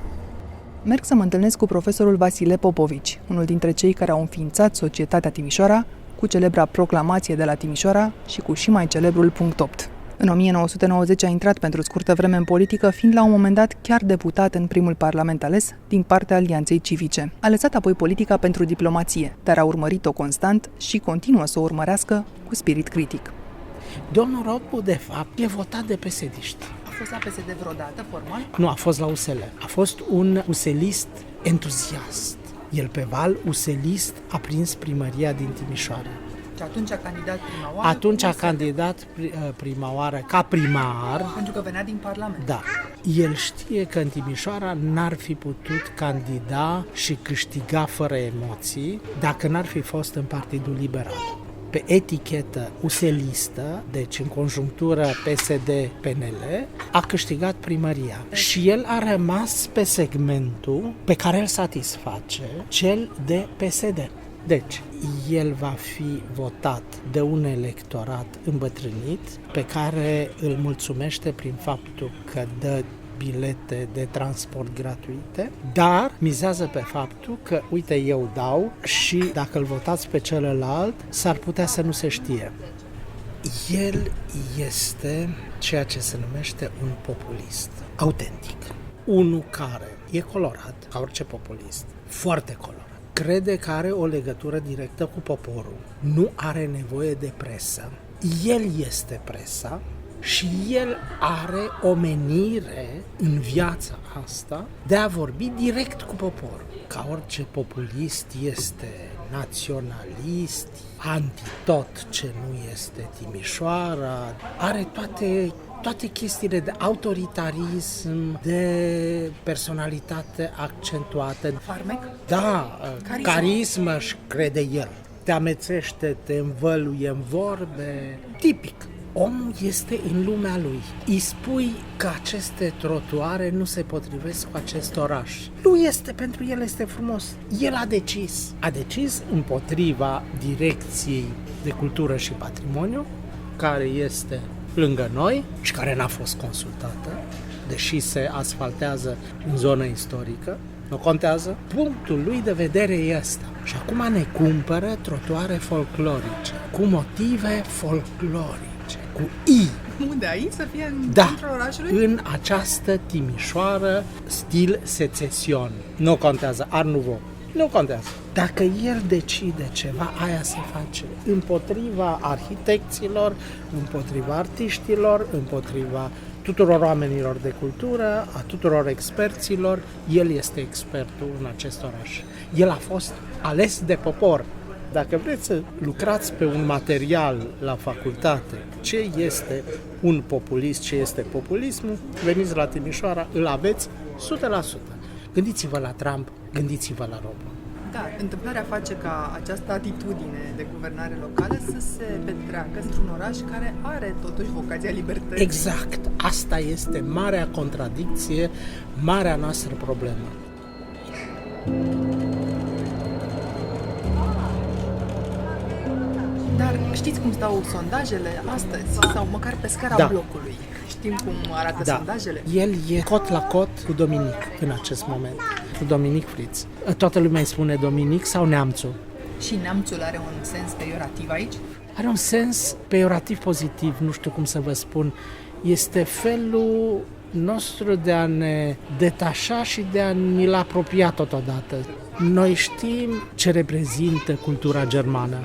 Merg să mă întâlnesc cu profesorul Vasile Popovici, unul dintre cei care au înființat Societatea Timișoara, cu celebra proclamație de la Timișoara și cu și mai celebrul punct 8. În 1990 a intrat pentru scurtă vreme în politică, fiind la un moment dat chiar deputat în primul parlament ales din partea Alianței Civice. A lăsat apoi politica pentru diplomație, dar a urmărit-o constant și continuă să o urmărească cu spirit critic. Domnul Robu, de fapt, e votat de PSD-ști. A fost la PSD vreodată, formal? Nu, a fost la USL. A fost un uselist entuziast. El pe val, uselist, a prins primăria din Timișoara. Și atunci a candidat prima oară? Atunci a candidat prima oară ca primar. Pentru că venea din Parlament. Da. El știe că în Timișoara n-ar fi putut candida și câștiga fără emoții dacă n-ar fi fost în Partidul Liberal. Pe etichetă uselistă, deci în conjunctură PSD-PNL, a câștigat primăria. Și el a rămas pe segmentul pe care îl satisface, cel de PSD. Deci, el va fi votat de un electorat îmbătrânit pe care îl mulțumește prin faptul că dă bilete de transport gratuite, dar mizează pe faptul că, uite, eu dau și dacă îl votați pe celălalt, s-ar putea să nu se știe. El este ceea ce se numește un populist autentic. Unul care e colorat, ca orice populist, foarte colorat. Crede că are o legătură directă cu poporul. Nu are nevoie de presă. El este presa și el are o menire în viața asta de a vorbi direct cu poporul. Ca orice populist este naționalist, anti-tot ce nu este Timișoara, are toate chestiile de autoritarism, de personalitate accentuată. Farmec? Da, carismă își crede el. Te amețește, te învăluie în vorbe. Tipic. Omul este în lumea lui. Îi spui că aceste trotuare nu se potrivesc cu acest oraș. Nu este, pentru el este frumos. El a decis. A decis împotriva Direcției de Cultură și Patrimoniu, care este lângă noi și care n-a fost consultată, deși se asfaltează în zonă istorică, nu contează. Punctul lui de vedere e ăsta. Și acum ne cumpără trotuare folclorice, cu motive folclorice, cu I. Unde aici să fie în centrul orașului? În această Timișoară, stil secesion. Nu contează, Art Nouveau. Nu contează. Dacă el decide ceva, aia se face. Împotriva arhitecților, împotriva artiștilor, împotriva tuturor oamenilor de cultură, a tuturor experților, el este expertul în acest oraș. El a fost ales de popor. Dacă vreți să lucrați pe un material la facultate, ce este un populist, ce este populismul, veniți la Timișoara, îl aveți 100%. Gândiți-vă la Trump, gândiți-vă la Robu. Da, întâmplarea face ca această atitudine de guvernare locală să se petreacă într-un oraș care are totuși vocația libertății. Exact, asta este marea contradicție, marea noastră problemă. Dar știți cum stau sondajele astăzi? Sau măcar pe scara Da. blocului? Știm cum arată sondajele? El e cot la cot cu Dominic în acest moment, cu Dominic Fritz. Toată lumea îi spune Dominic sau Neamțu. Și neamțul are un sens peiorativ aici? Are un sens peiorativ pozitiv, nu știu cum să vă spun. Este felul nostru de a ne detașa și de a ni-l apropia totodată. Noi știm ce reprezintă cultura germană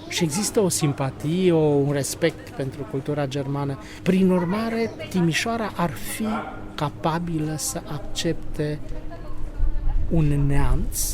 și există o simpatie, un respect pentru cultura germană. Prin urmare, Timișoara ar fi capabilă să accepte un neamț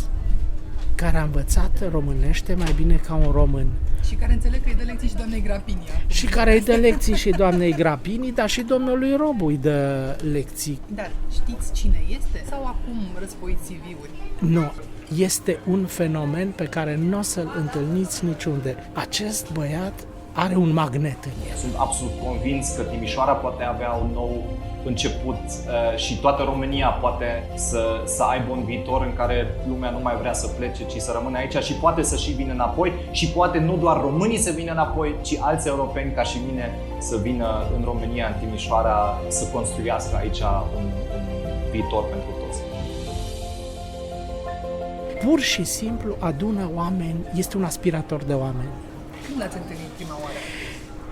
care a învățat românește mai bine ca un român. Și care înțeleg că îi dă lecții și doamnei Grapini. Și care îi dă lecții și doamnei Grapini, dar și domnului Robu îi dă lecții. Dar știți cine este? Sau acum răspoiți CV-uri? Nu, este un fenomen pe care nu o să-l întâlniți niciunde. Acest băiat are un magnet în el. Sunt absolut convins că Timișoara poate avea un nou început și toată România poate să aibă un viitor în care lumea nu mai vrea să plece, ci să rămână aici și poate să și vină înapoi și poate nu doar românii să vină înapoi, ci alți europeni ca și mine să vină în România, în Timișoara, să construiască aici un viitor pentru toți. Pur și simplu adună oameni, este un aspirator de oameni. Când l-ați întâlnit prima oară?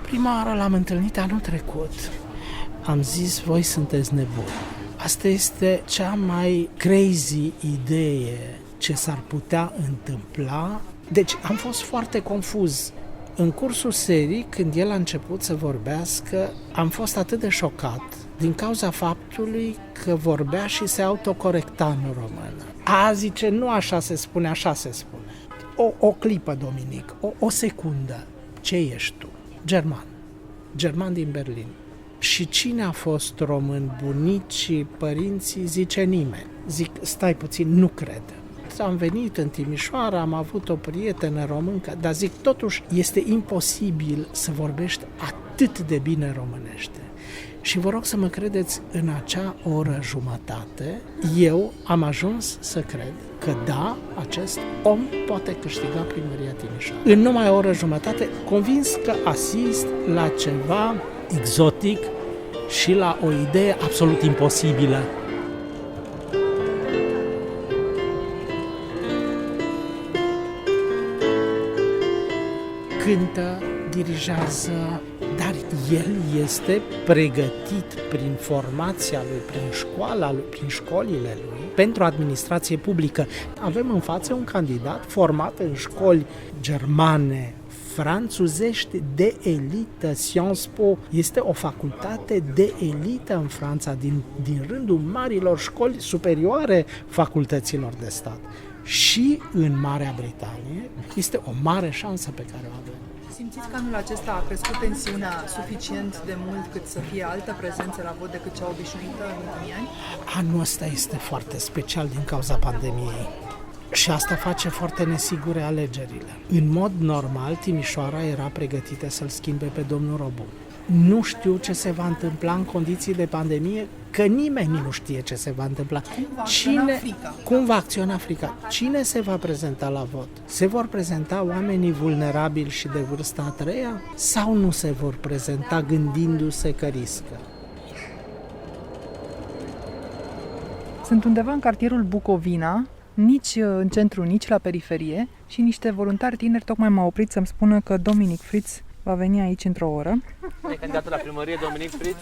Prima oară l-am întâlnit anul trecut. Am zis, voi sunteți nebuni. Asta este cea mai crazy idee ce s-ar putea întâmpla. Deci am fost foarte confuz. În cursul serii, când el a început să vorbească, am fost atât de șocat din cauza faptului că vorbea și se autocorecta în română. Zice, nu așa se spune, așa se spune. O clipă, Dominic, o secundă. Ce ești tu? German. German din Berlin. Și cine a fost român? Bunicii, părinții? Zice nimeni. Zic, stai puțin, nu cred. Am venit în Timișoara, am avut o prietenă româncă, dar zic, totuși este imposibil să vorbești atât de bine românește. Și vă rog să mă credeți, în acea oră jumătate, eu am ajuns să cred că da, acest om poate câștiga primăria Timișoara. În numai o oră jumătate, convins că asist la ceva exotic și la o idee absolut imposibilă. Cântă, dirigează, dar el este pregătit prin formația lui, prin școala lui, prin școlile lui, pentru administrație publică. Avem în față un candidat format în școli germane, franțuzești de elită. Sciences Po este o facultate de elită în Franța, din rândul marilor școli superioare facultăților de stat. Și în Marea Britanie este o mare șansă pe care o avem. Simțiți că anul acesta a crescut tensiunea suficient de mult cât să fie altă prezență la vot decât cea obișnuită în ultimii ani? Anul ăsta este foarte special din cauza pandemiei. Și asta face foarte nesigure alegerile. În mod normal, Timișoara era pregătită să-l schimbe pe domnul Robu. Nu știu ce se va întâmpla în condiții de pandemie, că nimeni nu știe ce se va întâmpla. Cum va acționa Africa? Cine se va prezenta la vot? Se vor prezenta oamenii vulnerabili și de vârsta a treia? Sau nu se vor prezenta gândindu-se că riscă? Sunt undeva în cartierul Bucovina, nici în centru, nici la periferie, și niște voluntari tineri tocmai m-au oprit să-mi spună că Dominic Fritz va veni aici într-o oră. E candidatul la primărie, Dominic Fritz,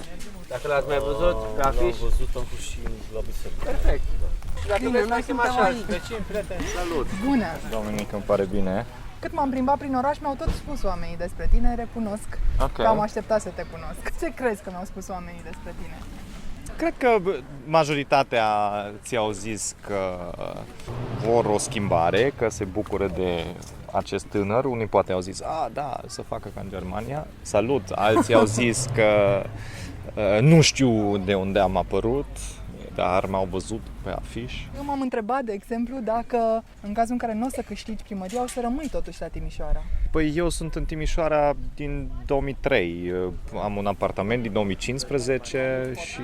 dacă l-ați mai văzut pe afiș. L-am văzut, am fost și la biserică. Perfect. Și dacă vreți, noi suntem așa, vecini, prieteni, salut. Bună! Dominic, îmi pare bine. Cât m-am plimbat prin oraș, mi-au tot spus oamenii despre tine, recunosc că am așteptat să te cunosc. Ce crezi că mi-au spus oamenii despre tine? Cred că majoritatea ți-au zis că vor o schimbare, că se bucură de acest tânăr. Unii poate au zis, da, să facă ca în Germania, salut. Alții au zis că nu știu de unde am apărut. dar m-au văzut pe afiș. Eu m-am întrebat, de exemplu, dacă în cazul în care nu o să câștigi primăria, o să rămâi totuși la Timișoara. Păi eu sunt în Timișoara din 2003, am un apartament din 2015 și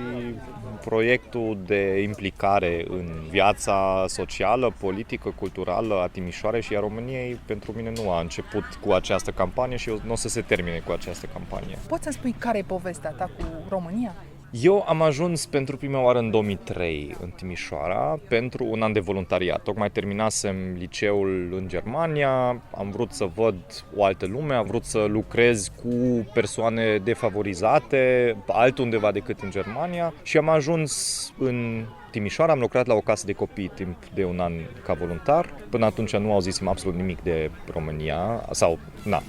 proiectul de implicare în viața socială, politică, culturală a Timișoarei și a României pentru mine nu a început cu această campanie și nu o să se termine cu această campanie. Poți să-mi spui care e povestea ta cu România? Eu am ajuns pentru prima oară în 2003 în Timișoara pentru un an de voluntariat. Tocmai terminasem liceul în Germania, am vrut să văd o altă lume, am vrut să lucrez cu persoane defavorizate, altundeva decât în Germania și am ajuns în Timișoara, am lucrat la o casă de copii timp de un an ca voluntar. Până atunci nu auzisem absolut nimic de România, sau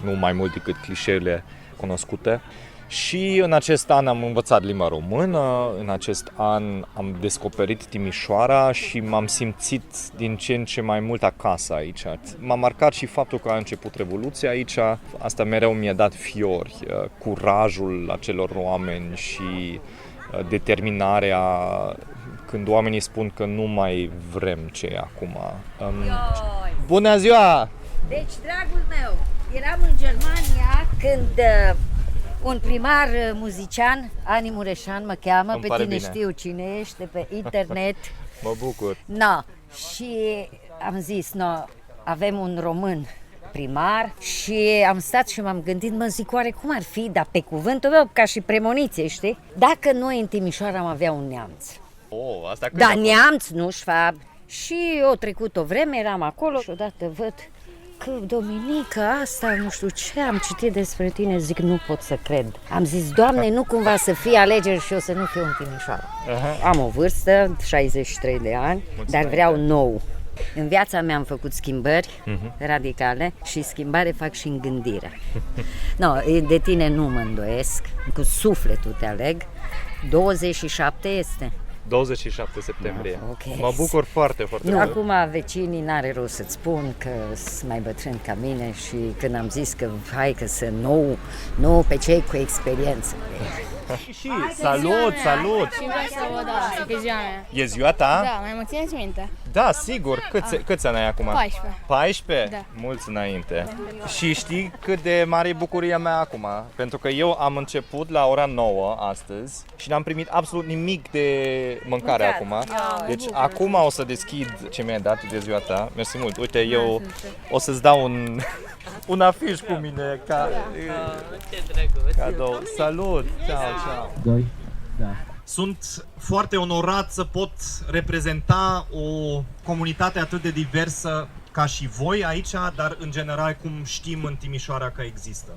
nu mai mult decât clișeele cunoscute. Și în acest an am învățat limba română, în acest an am descoperit Timișoara și m-am simțit din ce în ce mai mult acasă aici. M-a marcat și faptul că a început Revoluția aici, asta mereu mi-a dat fiori, curajul acelor oameni și determinarea când oamenii spun că nu mai vrem ce e acum. Bună ziua! Deci, dragul meu, eram în Germania când un primar muzician, Ani Mureșan mă cheamă, Îmi pe pare tine bine. știu cine ești, de pe internet. Mă bucur! Și am zis, avem un român primar și am stat și m-am gândit, mă zic, oare cum ar fi, dar pe cuvântul meu, ca și premoniție, știi? Dacă noi în Timișoara am avea un neamț. Asta Da, neamț, nu șfab. Și o trecut o vreme, eram acolo și odată văd că Dominica asta, nu știu ce, am citit despre tine, zic, nu pot să cred. Am zis, Doamne, nu cumva să fie alegeri și eu să nu fiu în Timișoara. Am o vârstă, 63 de ani, dar vreau nou. În viața mea am făcut schimbări radicale și schimbare fac și în gândirea. De tine nu mă îndoiesc, cu sufletul te aleg. 27 este. 27 septembrie. Ok. Mă bucur foarte, foarte Nu, mult. acum vecinii n-are rost să-ți spun că sunt mai bătrâni ca mine și când am zis că hai că să nu pe cei cu experiență. Și salut! Și vreau să văd, să fie ziua mea. E ziua ta? Da, mai mă țineți minte? Da, sigur. Câți ani ai acum? 14. 14? Da. Mulți înainte. Și știi cât de mare e bucuria mea acum? Pentru că eu am început la ora 9 astăzi și n-am primit absolut nimic de mâncare acum. Deci acum o să deschid ce mi-ai dat de ziua ta. Mersi mult. Uite, eu o să-ți dau un afiș cu mine ca cadou. Salut! Ciao! Sunt foarte onorat să pot reprezenta o comunitate atât de diversă ca și voi aici, dar în general cum știm în Timișoara că există.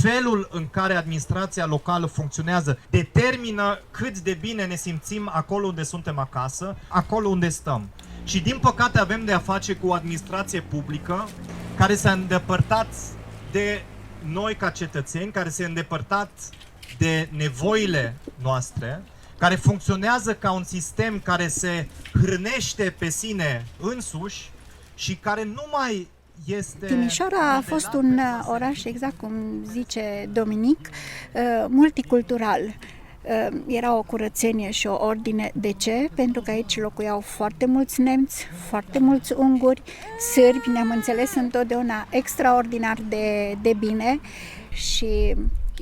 Felul în care administrația locală funcționează determină cât de bine ne simțim acolo unde suntem acasă, acolo unde stăm. Și din păcate avem de a face cu o administrație publică care s-a îndepărtat de noi ca cetățeni, care s-a îndepărtat de nevoile noastre, care funcționează ca un sistem care se hrănește pe sine însuși și care nu mai este... Timișoara a fost un oraș, exact cum zice Dominic, multicultural. Era o curățenie și o ordine. De ce? Pentru că aici locuiau foarte mulți nemți, foarte mulți unguri, sârbi, ne-am înțeles întotdeauna extraordinar de bine și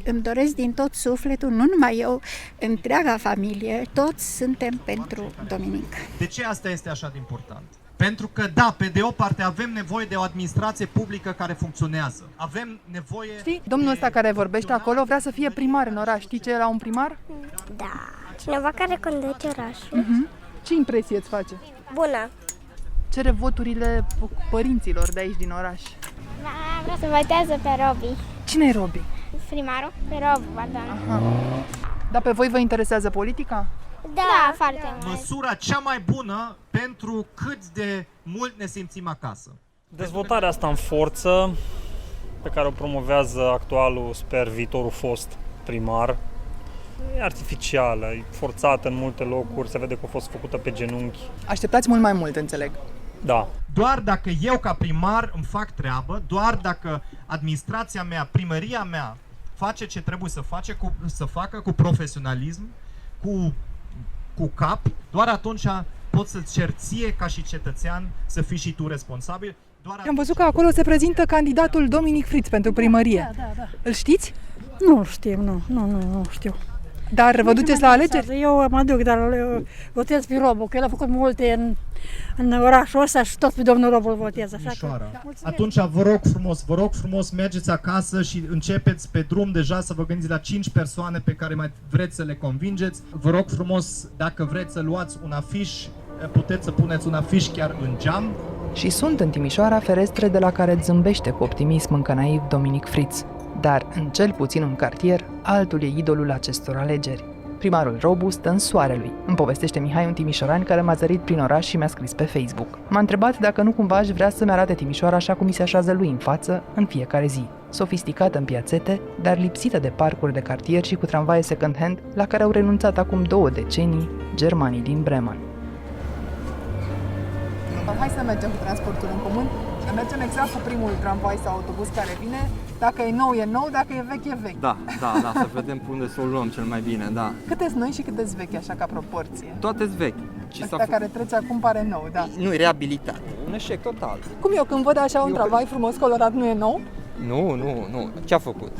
îmi doresc din tot sufletul, nu numai eu, întreaga familie, toți suntem pentru Dominic. De ce asta este așa de important? Pentru că, da, pe de o parte avem nevoie de o administrație publică care funcționează. Avem nevoie... Știi, domnul ăsta care vorbește acolo vrea să fie primar în oraș. Știi ce era un primar? Da, cineva care conduce orașul. Ce impresie îți face? Bună. Cere voturile părinților de aici din oraș. Vreau să votează pe Robi. Cine e Robi? Primarul? Pe Robi, pardon. Dar pe voi vă interesează politica? Da, foarte mult. Măsura cea mai bună pentru cât de mult ne simțim acasă. Dezvoltarea asta în forță, pe care o promovează actualul, sper, viitorul fost primar, e artificială, e forțată în multe locuri, se vede că a fost făcută pe genunchi. Așteptați mult mai mult, înțeleg. Da. Doar dacă eu ca primar îmi fac treabă, doar dacă administrația mea, primăria mea face ce trebuie să facă cu profesionalism, cu cu cap, doar atunci poți să-ți ceri ție ca și cetățean să fii și tu responsabil. Am văzut că acolo se prezintă candidatul Dominic Fritz pentru primărie. Da. Îl știți? Nu știu, nu știu. Dar vă duceți la alegeri? Eu mă duc, dar votez pe Robu, că el a făcut multe în orașul ăsta și tot pe domnul Robu îl votez. Atunci vă rog frumos, mergeți acasă și începeți pe drum deja să vă gândiți la 5 persoane pe care mai vreți să le convingeți. Vă rog frumos, dacă vreți să luați un afiș, puteți să puneți un afiș chiar în geam. Și sunt în Timișoara ferestre de la care zâmbește cu optimism încă naiv Dominic Fritz. Dar, în cel puțin un cartier, altul e idolul acestor alegeri. Primarul Robu stă în soare lui. Îmi povestește Mihai, un timișoran care m-a zărit prin oraș și mi-a scris pe Facebook. M-a întrebat dacă nu cumva aș vrea să-mi arate Timișoara așa cum mi se așează lui în față, în fiecare zi. Sofisticată în piațete, dar lipsită de parcuri de cartier și cu tramvaie second-hand, la care au renunțat acum 2 decenii germanii din Bremen. Hai să mergem cu transportul în comun. Să mergem exact cu primul tramvai sau autobuz care vine. Dacă e nou, e nou, dacă e vechi, e vechi. Da, să vedem pe unde să o luăm cel mai bine, da. Câte-s noi și câte-s vechi, așa ca proporție? Toate-s vechi. Ăsta care trece acum pare nou, da. Nu, e reabilitat. Un eșec total. Cum eu când văd așa un tramvai frumos colorat, nu e nou? Nu. Ce a făcut?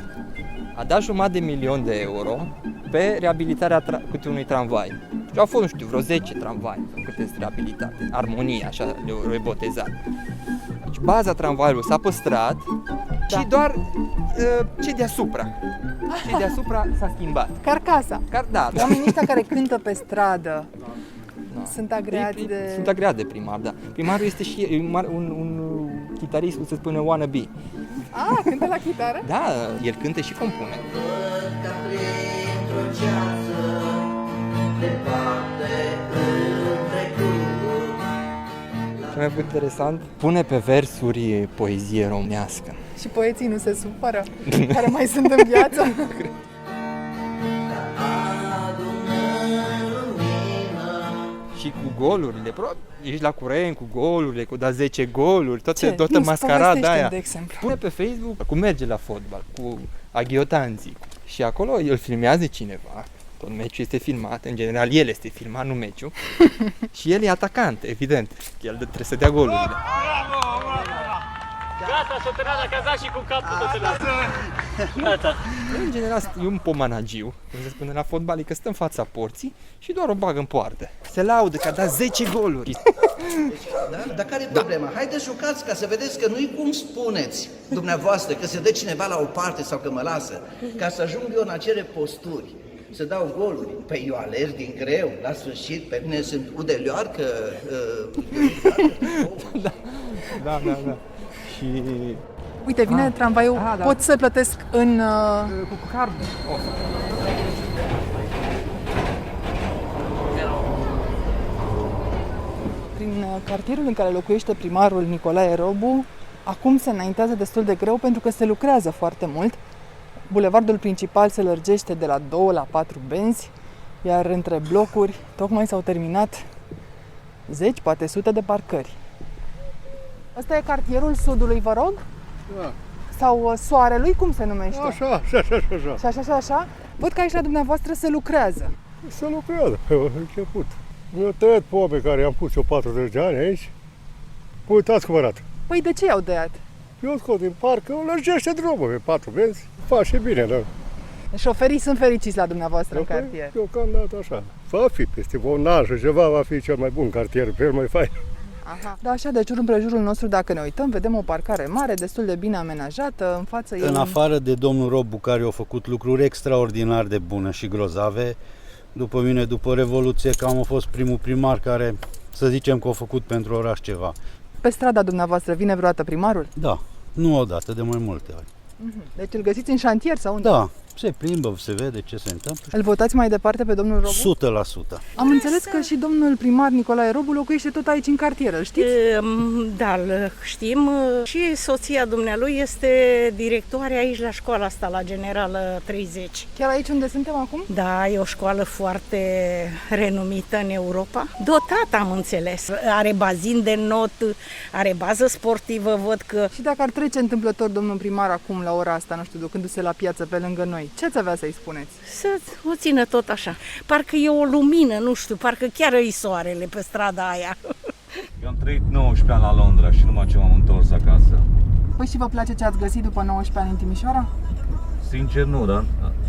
A dat $500.000 de euro pe reabilitarea câte unui tramvai. Și au fost, nu știu, vreo 10 tramvai câte sunt reabilitate. Armonia, așa le-au botezat. Deci baza tramvaiului s-a păstrat și doar ce deasupra. Ce deasupra s-a schimbat. Carcasa. Da. Oamenii ăștia care cântă pe stradă sunt agreați de... Sunt agreați de primar, da. Primarul este și un chitarist, cum se spune, wannabe. Cântă la chitară? Da, el cântă și compune. Ce mai interesant, pune pe versuri poezie românească. Și poeții nu se supără, care mai sunt în viață? Și cu golurile, ești la curent cu golurile, cu 10 goluri, toată mascarada aia. De exemplu. Pune pe Facebook cum merge la fotbal, cu aghiotanții. Și acolo îl filmează cineva, tot meciul este filmat, în general el este filmat, nu meciul. Și el e atacant, evident, el trebuie să dea golurile. Gata, s-o terminat la cazat și cu capul Gata. În general e un pomanagiu, cum se spune la fotbal, că stă în fața porții și doar o bagă în poartă. Se laudă că a dat 10 goluri. Dar care e problema? Haideți jucați ca să vedeți că nu-i cum spuneți dumneavoastră, că se dă cineva la o parte sau că mă lasă, ca să ajung eu în acele posturi, să dau goluri. Păi eu alerg din greu, la sfârșit, pe mine sunt udelioarcă. Da. Și... Uite, vine tramvaiul, pot să plătesc în... Cu cardul. Prin cartierul în care locuiește primarul Nicolae Robu, acum se înaintează destul de greu pentru că se lucrează foarte mult. Bulevardul principal se lărgește de la 2 la 4 benzi, iar între blocuri tocmai s-au terminat 10, poate sute de parcări. Ăsta e cartierul Sudului, vă rog? Da. Sau Soarelui, cum se numește? Așa. Văd că aici la dumneavoastră se lucrează. Se lucrează, pe început. Eu tăiat pobe care am pus eu 40 de ani aici. Uitați cum arată. Păi de ce i-au tăiat? Eu scot din parc, eu lărgește drumul pe 4 benzi, face bine, dar... Șoferii sunt fericiți la dumneavoastră în cartier. Deocamdată așa. Va fi peste un an și ceva, va fi cel mai bun cartier, cel mai fain. Aha. Da, așa, deci împrejurul nostru, dacă ne uităm, vedem o parcare mare, destul de bine amenajată, în față În afară de domnul Robu, care a făcut lucruri extraordinar de bune și grozave, după mine, după Revoluție, că am fost primul primar care, să zicem că a făcut pentru oraș ceva. Pe strada dumneavoastră vine vreodată primarul? Da, nu odată, de mai multe ori. Deci îl găsiți în șantier sau unde? Da, se plimbă, se vede ce se întâmplă. Îl votați mai departe pe domnul Robu? 100%. Am înțeles că și domnul primar Nicolae Robu locuiește tot aici în cartier, îl știți? Da, îl știm. Și soția dumnealui este directoare aici la școala asta, la Generală 30. Chiar aici unde suntem acum? Da, e o școală foarte renumită în Europa. Dotată, am înțeles. Are bazin de not, are bază sportivă, văd că... Și dacă ar trece întâmplător domnul primar acum la ora asta, nu știu, ducându-se la piață pe lângă noi, Ce ați avea să-i spuneți? Să o țină tot așa. Parcă e o lumină, nu știu, parcă chiar e soarele pe strada aia. Eu am trăit 19 ani la Londra și numai ce m-am întors acasă. Păi și vă place ce ați găsit după 19 ani în Timișoara? Sincer nu, dar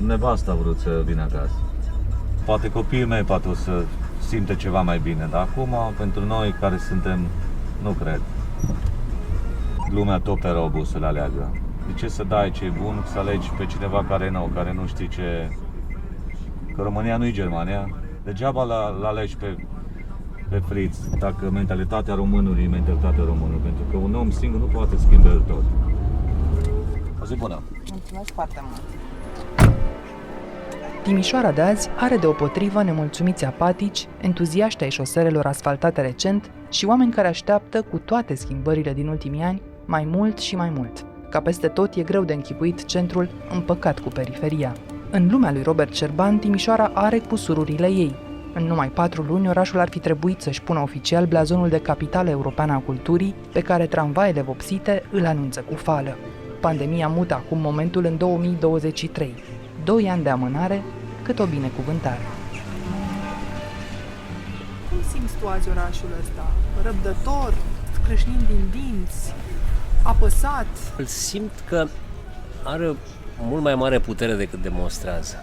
nevasta a vrut să vină acasă. Poate copiii mei poate o să simte ceva mai bine, dar acum, pentru noi care suntem, nu cred. Lumea tot pe robul să le aleagă. De ce să dai ce e bun, să alegi pe cineva care e nou, care nu știe ce... Că România nu e Germania. Degeaba l-alegi pe Fritz, dacă mentalitatea românului e mentalitatea românului, pentru că un om singur nu poate schimba el tot. O zi bună! Mulțumesc foarte mult! Timișoara de azi are deopotrivă nemulțumiți apatici, entuziaști ai șoselelor asfaltate recent și oameni care așteaptă, cu toate schimbările din ultimii ani, mai mult și mai mult. Ca peste tot, e greu de închipuit centrul împăcat cu periferia. În lumea lui Robert Șerban, Timișoara are cusururile ei. În numai 4 luni, orașul ar fi trebuit să-și pună oficial blazonul de capitală europeană a culturii, pe care tramvaiele vopsite îl anunță cu fală. Pandemia mută acum momentul în 2023. 2 ani de amânare, cât o binecuvântare. Cum simți tu azi orașul ăsta? Răbdător, scrâșnind din dinți, apăsat? Îl simt că are mult mai mare putere decât demonstrează.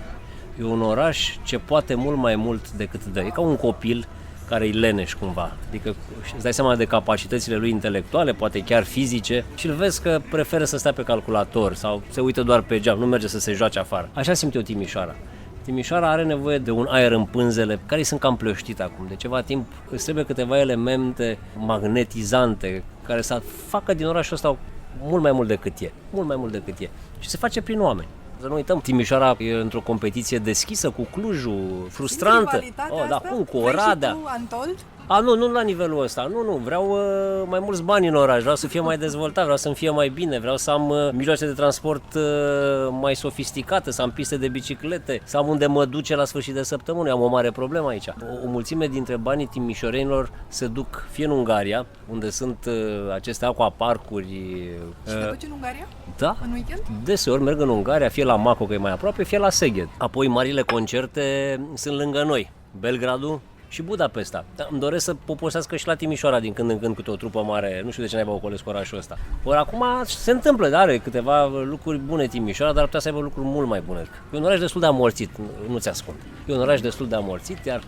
E un oraș ce poate mult mai mult decât dă. E ca un copil care îi leneș cumva. Adică îți dai seama de capacitățile lui intelectuale, poate chiar fizice, și îl vezi că preferă să stea pe calculator sau se uită doar pe geam, nu merge să se joace afară. Așa simt eu Timișoara. Timișoara are nevoie de un aer în pânzele, care sunt cam plăștite acum. De ceva timp îți trebuie câteva elemente magnetizante care să facă din orașul ăsta mult mai mult decât e. Mult mai mult decât e. Și se face prin oameni. Să nu uităm, Timișoara e într-o competiție deschisă cu Clujul, frustrantă. Da, cum, cu Oradea. Nu la nivelul ăsta. Nu, vreau mai mulți bani în oraș, vreau să fie mai dezvoltat, vreau să-mi fie mai bine, vreau să am mijloace de transport mai sofisticate, să am piste de biciclete, să am unde mă duce la sfârșit de săptămână. Am o mare problemă aici. O mulțime dintre banii timișorenilor se duc fie în Ungaria, unde sunt aceste aquaparcuri. Și te duci în Ungaria? Da. În weekend? Deseori merg în Ungaria, fie la Maco, că e mai aproape, fie la Szeged. Apoi marile concerte sunt lângă noi. Belgradul și Budapesta. Îmi doresc să poposească și la Timișoara din când în când câte o trupă mare. Nu știu de ce n-ai ocolesc orașul ăsta. Ori acum se întâmplă, dar are câteva lucruri bune Timișoara, dar ar putea să aibă lucruri mult mai bune. E un oraș destul de amorțit, nu ți ascund. E un oraș destul de amorțit, iar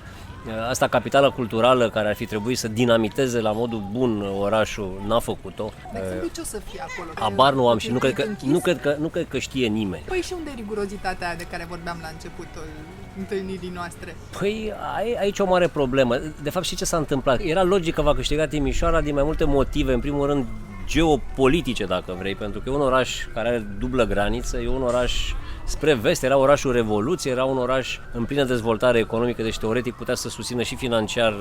asta, capitală culturală, care ar fi trebuit să dinamiteze la modul bun orașul, n-a făcut-o. De exemplu, ce o să fie acolo? Habar nu am și nu cred că știe nimeni. Păi și unde e rigurozitatea aia de care vorbeam la începutul întâlnirii noastre? Păi aici o mare problemă. De fapt, și ce s-a întâmplat? Era logic că va câștiga Timișoara din mai multe motive. În primul rând, geopolitice, dacă vrei, pentru că e un oraș care are dublă graniță, e un oraș spre vest, era orașul Revoluției, era un oraș în plină dezvoltare economică, deci teoretic putea să susțină și financiar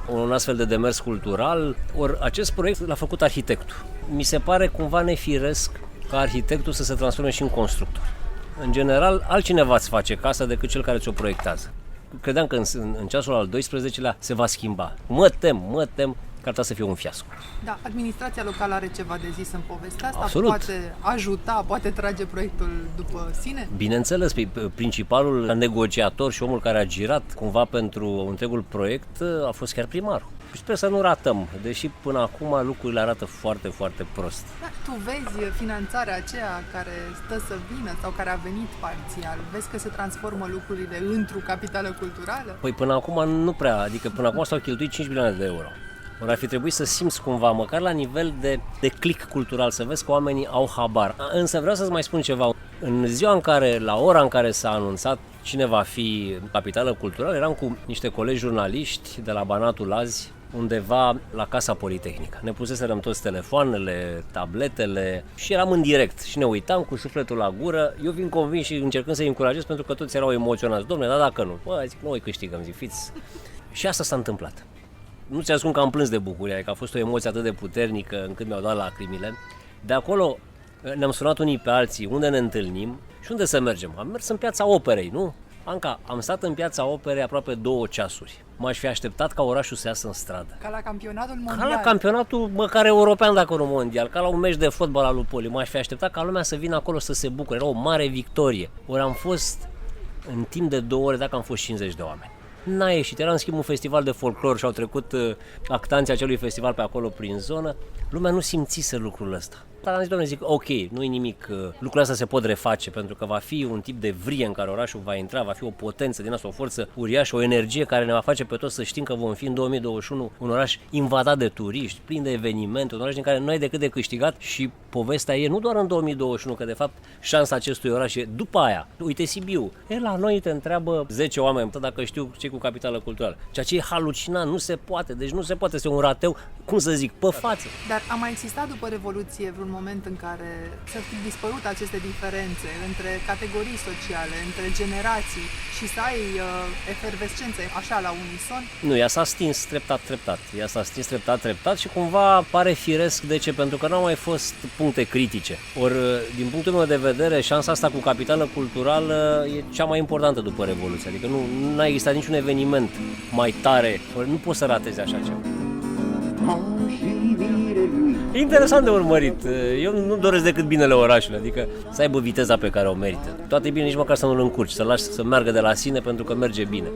un astfel de demers cultural. Ori acest proiect l-a făcut arhitectul. Mi se pare cumva nefiresc ca arhitectul să se transforme și în constructor. În general, altcineva îți face casa decât cel care ți-o proiectează. Credeam că în ceasul al 12-lea se va schimba. Mă tem că ar să fie un fiasco. Da, administrația locală are ceva de zis în povestea asta? Absolut. Poate ajuta, poate trage proiectul după sine? Bineînțeles, principalul negociator și omul care a girat cumva pentru întregul proiect a fost chiar primarul. Sper să nu ratăm, deși până acum lucrurile arată foarte, foarte prost. Da, tu vezi finanțarea aceea care stă să vină sau care a venit parțial? Vezi că se transformă lucrurile într-o capitală culturală? Păi până acum nu prea, adică până acum s-au cheltuit 5 milioane de euro. Ori ar fi trebuit să simți cumva, măcar la nivel de click cultural, să vezi că oamenii au habar. Însă vreau să-ți mai spun ceva. În ziua în care, la ora în care s-a anunțat cine va fi capitală culturală, eram cu niște colegi jurnaliști de la Banatul Lazi, undeva la Casa Politehnică. Ne puseserăm toți telefoanele, tabletele și eram în direct și ne uitam cu sufletul la gură. Eu vin convins și încercând să-i încurajez pentru că toți erau emoționați. Dom'le, dar dacă nu? Bă, zic, noi câștigăm, zic, fiți. Și asta s-a întâmplat. Nu ți ascund că am plâns de bucurie, că a fost o emoție atât de puternică încât mi-au dat lacrimile. De acolo ne-am sunat unii pe alții unde ne întâlnim și unde să mergem. Am mers în Piața Operei, nu? Anca, am stat în Piața Operei aproape 2 ceasuri. M-aș fi așteptat ca orașul să iasă în stradă. Ca la campionatul mondial. Ca la campionatul măcar european, dacă nu mondial, ca la un meci de fotbal al lui Poli. M-aș fi așteptat ca lumea să vină acolo să se bucure. Era o mare victorie. Ori am fost, în timp de 2 ore, dacă am fost 50 de oameni. N-a ieșit. Era în schimb un festival de folclor și au trecut actanții acelui festival pe acolo prin zonă. Lumea nu simțise lucrul ăsta. Dar am zis, doamne, zic, ok, nu-i nimic, lucrurile astea se pot reface, pentru că va fi un tip de vrie în care orașul va intra, va fi o potență din asta, o forță uriașă, o energie care ne va face pe toți să știm că vom fi în 2021 un oraș invadat de turiști, plin de evenimente, un oraș din care nu ai decât de câștigat și povestea e nu doar în 2021, că de fapt șansa acestui oraș e după aia. Uite Sibiu, la noi te întreabă 10 oameni, dacă știu ce cu capitală culturală, ceea ce e halucinant, nu se poate, deci nu se poate, este un rateu, cum să zic, pe față. Dar a mai existat după Revoluție vreun moment în care să fi dispărut aceste diferențe între categorii sociale, între generații și să ai efervescență așa la unison? Nu, ea s-a stins treptat și cumva pare firesc. De ce? Pentru că n-au mai fost puncte critice. Ori, din punctul meu de vedere, șansa asta cu capitală culturală e cea mai importantă după Revoluție. Adică nu a existat niciun eveniment mai tare, ori nu poți să ratezi așa ceva. E interesant de urmărit. Eu nu doresc decât binele orașului, adică să aibă viteza pe care o merită. Toate bine, nici măcar să nu-l încurci, să-l lași să meargă de la sine pentru că merge bine.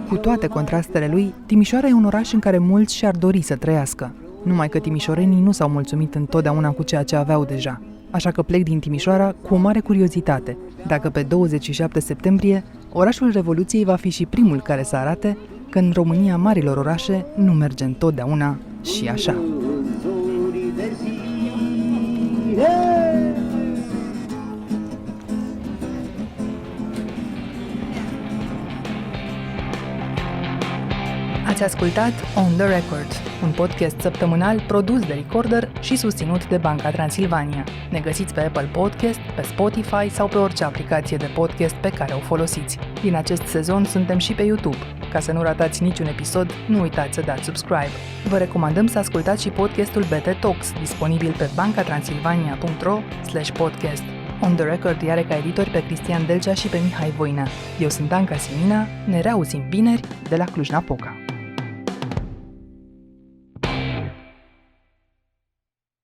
Cu toate contrastele lui, Timișoara e un oraș în care mulți și-ar dori să trăiască. Numai că timișorenii nu s-au mulțumit întotdeauna cu ceea ce aveau deja. Așa că plec din Timișoara cu o mare curiozitate. Dacă pe 27 septembrie, orașul Revoluției va fi și primul care să arate că în România marilor orașe nu merge întotdeauna și așa. Ați ascultat On The Record, un podcast săptămânal produs de Recorder și susținut de Banca Transilvania. Ne găsiți pe Apple Podcast, pe Spotify sau pe orice aplicație de podcast pe care o folosiți. Din acest sezon suntem și pe YouTube. Ca să nu ratați niciun episod, nu uitați să dați subscribe. Vă recomandăm să ascultați și podcastul BT Talks, disponibil pe bancatransilvania.ro/podcast. On The Record are ca editori pe Cristian Delcea și pe Mihai Voina. Eu sunt Anca Simina, ne reauzim vineri de la Cluj-Napoca.